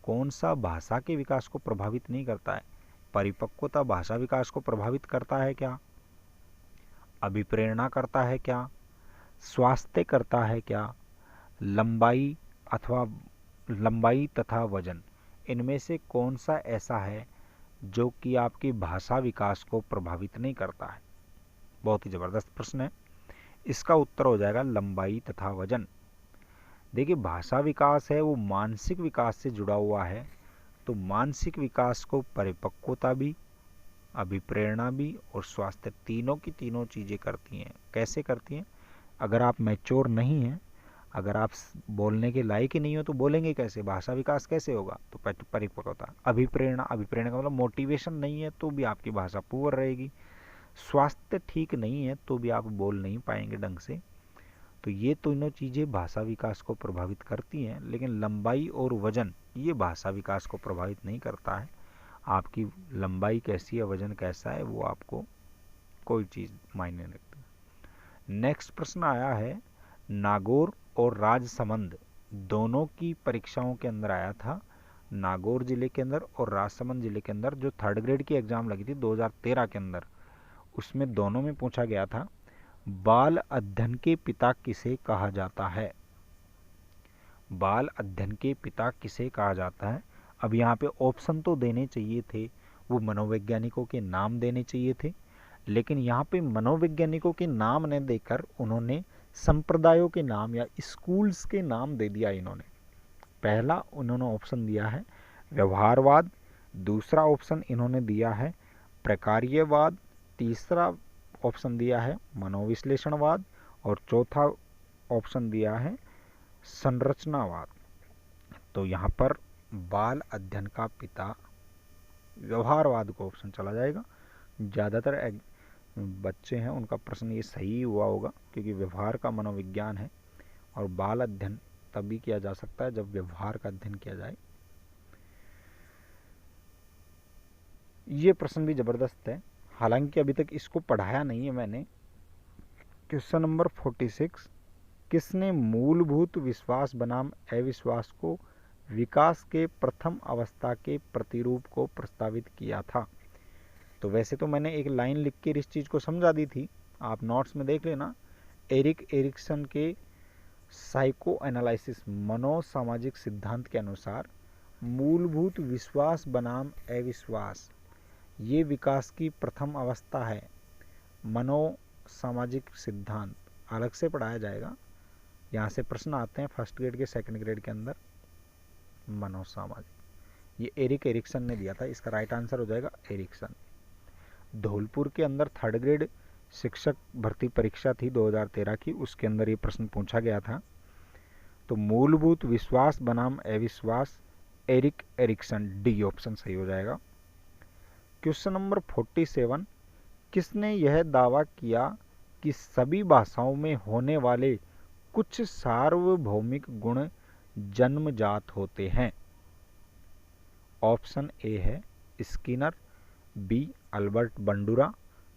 Speaker 1: कौन सा भाषा के विकास को प्रभावित नहीं करता है। परिपक्वता भाषा विकास को प्रभावित करता है क्या, अभिप्रेरणा करता है क्या, स्वास्थ्य करता है क्या, लंबाई तथा वजन, इनमें से कौन सा ऐसा है जो कि आपकी भाषा विकास को प्रभावित नहीं करता है। बहुत ही जबरदस्त प्रश्न है। इसका उत्तर हो जाएगा लंबाई तथा वजन। देखिए भाषा विकास है वो मानसिक विकास से जुड़ा हुआ है, तो मानसिक विकास को परिपक्वता भी, अभिप्रेरणा भी और स्वास्थ्य तीनों की तीनों चीज़ें करती हैं। कैसे करती हैं? अगर आप मैच्योर नहीं हैं, अगर आप बोलने के लायक ही नहीं हो तो बोलेंगे कैसे? भाषा विकास कैसे होगा? तो परिपक्वता। अभिप्रेरणा, अभिप्रेरणा का मतलब मोटिवेशन नहीं है तो भी आपकी भाषा पुअर रहेगी। स्वास्थ्य ठीक नहीं है तो भी आप बोल नहीं पाएंगे ढंग से। तो ये तीनों चीज़ें भाषा विकास को प्रभावित करती हैं, लेकिन लंबाई और वजन ये भाषा विकास को प्रभावित नहीं करता है। आपकी लंबाई कैसी है, वजन कैसा है, वो आपको कोई चीज़ मायने नहीं रखती। नेक्स्ट प्रश्न आया है, नागौर और राजसमंद दोनों की परीक्षाओं के अंदर आया था। नागौर जिले के अंदर और राजसमंद जिले के अंदर जो 3rd ग्रेड की एग्ज़ाम लगी थी 2013 के अंदर, उसमें दोनों में पूछा गया था, बाल अध्ययन के पिता किसे कहा जाता है? बाल अध्ययन के पिता किसे कहा जाता है? अब यहाँ पे ऑप्शन तो देने चाहिए थे, वो मनोवैज्ञानिकों के नाम देने चाहिए थे, लेकिन यहाँ पे मनोवैज्ञानिकों के नाम न देकर उन्होंने संप्रदायों के नाम या स्कूल्स के नाम दे दिया इन्होंने। पहला उन्होंने ऑप्शन दिया है व्यवहारवाद, दूसरा ऑप्शन इन्होंने दिया है प्रकार्यवाद, तीसरा ऑप्शन दिया है मनोविश्लेषणवाद और चौथा ऑप्शन दिया है संरचनावाद। तो यहाँ पर बाल अध्ययन का पिता व्यवहारवाद को ऑप्शन चला जाएगा। ज़्यादातर बच्चे हैं उनका प्रश्न ये सही हुआ होगा, क्योंकि व्यवहार का मनोविज्ञान है और बाल अध्ययन तभी किया जा सकता है जब व्यवहार का अध्ययन किया जाए। ये प्रश्न भी ज़बरदस्त है, हालांकि अभी तक इसको पढ़ाया नहीं है मैंने। क्वेश्चन नंबर 46, किसने मूलभूत विश्वास बनाम अविश्वास को विकास के प्रथम अवस्था के प्रतिरूप को प्रस्तावित किया था? तो वैसे तो मैंने एक लाइन लिख के इस चीज़ को समझा दी थी, आप नोट्स में देख लेना। एरिक एरिक्सन के साइको एनालिसिस मनोसामाजिक सिद्धांत के अनुसार मूलभूत विश्वास बनाम अविश्वास ये विकास की प्रथम अवस्था है। मनोसामाजिक सिद्धांत अलग से पढ़ाया जाएगा, यहाँ से प्रश्न आते हैं 1st ग्रेड के 2nd ग्रेड के अंदर। मनोसामाजिक ये एरिक एरिक्सन ने दिया था, इसका राइट आंसर हो जाएगा एरिक्सन। धौलपुर के अंदर 3rd ग्रेड शिक्षक भर्ती परीक्षा थी 2013 की, उसके अंदर ये प्रश्न पूछा गया था। तो मूलभूत विश्वास बनाम अविश्वास एरिक एरिक्सन, डी ऑप्शन सही हो जाएगा। क्वेश्चन नंबर 47, किसने यह दावा किया कि सभी भाषाओं में होने वाले कुछ सार्वभौमिक गुण जन्मजात होते हैं? ऑप्शन ए है स्किनर, बी अल्बर्ट बंडूरा,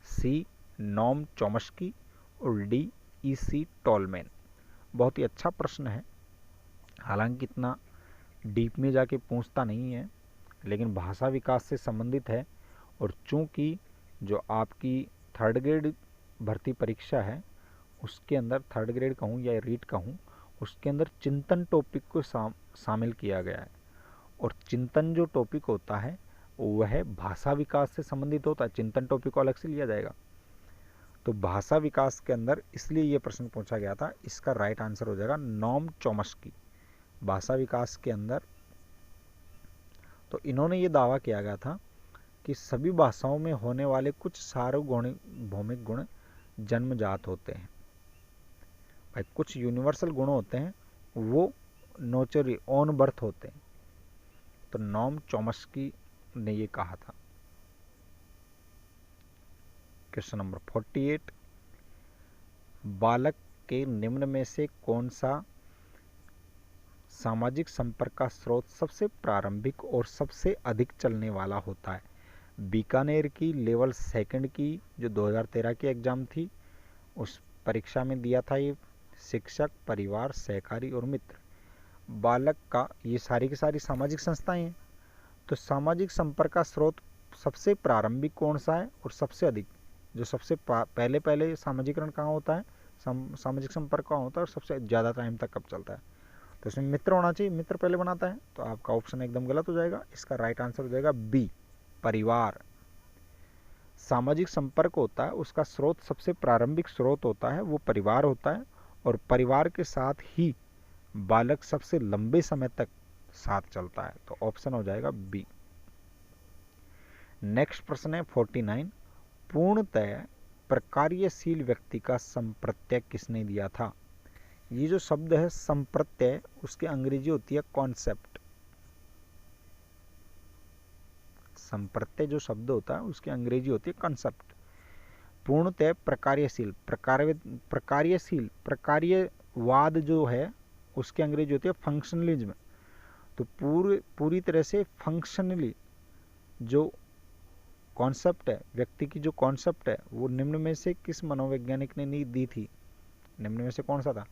Speaker 1: सी नॉम चॉम्स्की और डी ई.सी. टॉलमैन। बहुत ही अच्छा प्रश्न है, हालांकि इतना डीप में जाके पूछता नहीं है, लेकिन भाषा विकास से संबंधित है। और चूंकि जो आपकी 3rd ग्रेड भर्ती परीक्षा है उसके अंदर 3rd ग्रेड कहूँ या रीट कहूँ, उसके अंदर चिंतन टॉपिक को शामिल किया गया है। और चिंतन जो टॉपिक होता है वह भाषा विकास से संबंधित होता है, चिंतन टॉपिक को अलग से लिया जाएगा। तो भाषा विकास के अंदर इसलिए ये प्रश्न पूछा गया था, इसका राइट आंसर हो जाएगा नॉम चॉम्स्की। भाषा विकास के अंदर तो इन्होंने ये दावा किया गया था कि सभी भाषाओं में होने वाले कुछ सार्वभौमिक गुण जन्मजात होते हैं। भाई कुछ यूनिवर्सल गुण होते हैं वो नोचरी ऑन बर्थ होते हैं, तो नॉम चॉम्स्की ने ये कहा था। क्वेश्चन नंबर 48, बालक के निम्न में से कौन सा सामाजिक संपर्क का स्रोत सबसे प्रारंभिक और सबसे अधिक चलने वाला होता है? बीकानेर की लेवल 2nd की जो 2013 की एग्ज़ाम थी उस परीक्षा में दिया था ये शिक्षक, परिवार, सहकारी और मित्र। बालक का ये सारी की सारी सामाजिक संस्थाएं हैं, तो सामाजिक संपर्क का स्रोत सबसे प्रारंभिक कौन सा है और सबसे अधिक, जो सबसे पहले सामाजिकरण कहाँ होता है, सामाजिक संपर्क कहाँ होता है और सबसे ज़्यादा टाइम तक कब चलता है? तो इसमें मित्र होना चाहिए, मित्र पहले बनाता है, तो आपका ऑप्शन एकदम गलत हो जाएगा। इसका राइट आंसर हो जाएगा बी परिवार। सामाजिक संपर्क होता है उसका स्रोत, सबसे प्रारंभिक स्रोत होता है वो परिवार होता है, और परिवार के साथ ही बालक सबसे लंबे समय तक साथ चलता है। तो ऑप्शन हो जाएगा बी। नेक्स्ट प्रश्न है 49, पूर्णतः प्रकार्यशील व्यक्ति का संप्रत्यय किसने दिया था? ये जो शब्द है संप्रत्यय, उसकी अंग्रेजी होती है कॉन्सेप्ट। संप्रत्यय जो शब्द होता है उसकी अंग्रेजी होती है कॉन्सेप्ट। पूर्णतः प्रकार्यशील, प्रकार्यशील, प्रकार्यवाद जो है उसकी अंग्रेजी होती है फंक्शनलिज्म। तो पूरी तरह से फंक्शनली जो कॉन्सेप्ट है, व्यक्ति की जो कॉन्सेप्ट है, वो निम्न में से किस मनोवैज्ञानिक ने नहीं दी थी? निम्न में से कौन सा था?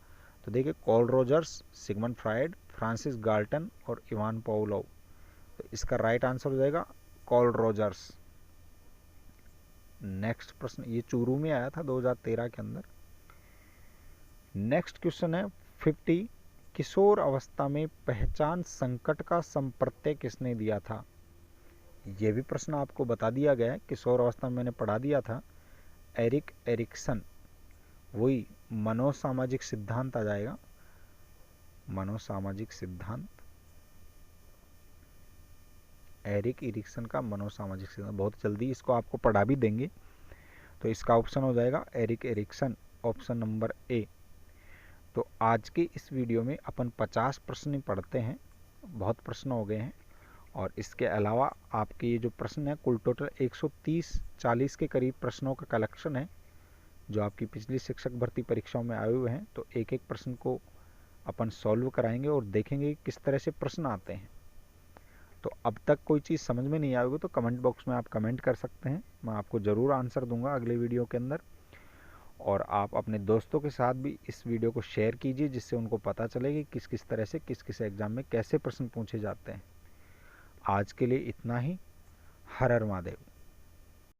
Speaker 1: तो देखिए, Carl Rogers, Sigmund Freud, Francis Galton और इवान पावलोव। तो इसका राइट आंसर हो जाएगा कार्ल रोजर्स। नेक्स्ट प्रश्न, ये चूरू में आया था 2013 के अंदर। नेक्स्ट क्वेश्चन है 50, किशोर अवस्था में पहचान संकट का संप्रत्यय किसने दिया था? यह भी प्रश्न आपको बता दिया गया है, किशोर अवस्था में मैंने पढ़ा दिया था, एरिक एरिक्सन। वही मनोसामाजिक सिद्धांत आ जाएगा, मनोसामाजिक सिद्धांत, एरिक एरिक्सन का मनोसामाजिक सिद्धांत। बहुत जल्दी इसको आपको पढ़ा भी देंगे। तो इसका ऑप्शन हो जाएगा Erik Erikson, option number A. तो आज के इस वीडियो में अपन 50 प्रश्न पढ़ते हैं, बहुत प्रश्न हो गए हैं। और इसके अलावा आपके ये जो प्रश्न है, कुल टोटल 130-40 के करीब प्रश्नों का कलेक्शन है जो आपकी पिछली शिक्षक भर्ती परीक्षाओं में आए हुए हैं। तो एक एक प्रश्न को अपन सॉल्व कराएंगे और देखेंगे किस तरह से प्रश्न आते हैं। तो अब तक कोई चीज़ समझ में नहीं आई होगी तो कमेंट बॉक्स में आप कमेंट कर सकते हैं, मैं आपको ज़रूर आंसर दूंगा अगले वीडियो के अंदर। और आप अपने दोस्तों के साथ भी इस वीडियो को शेयर कीजिए, जिससे उनको पता चले कि किस किस तरह से किस किस एग्ज़ाम में कैसे प्रश्न पूछे जाते हैं। आज के लिए इतना ही। हर हर महादेव।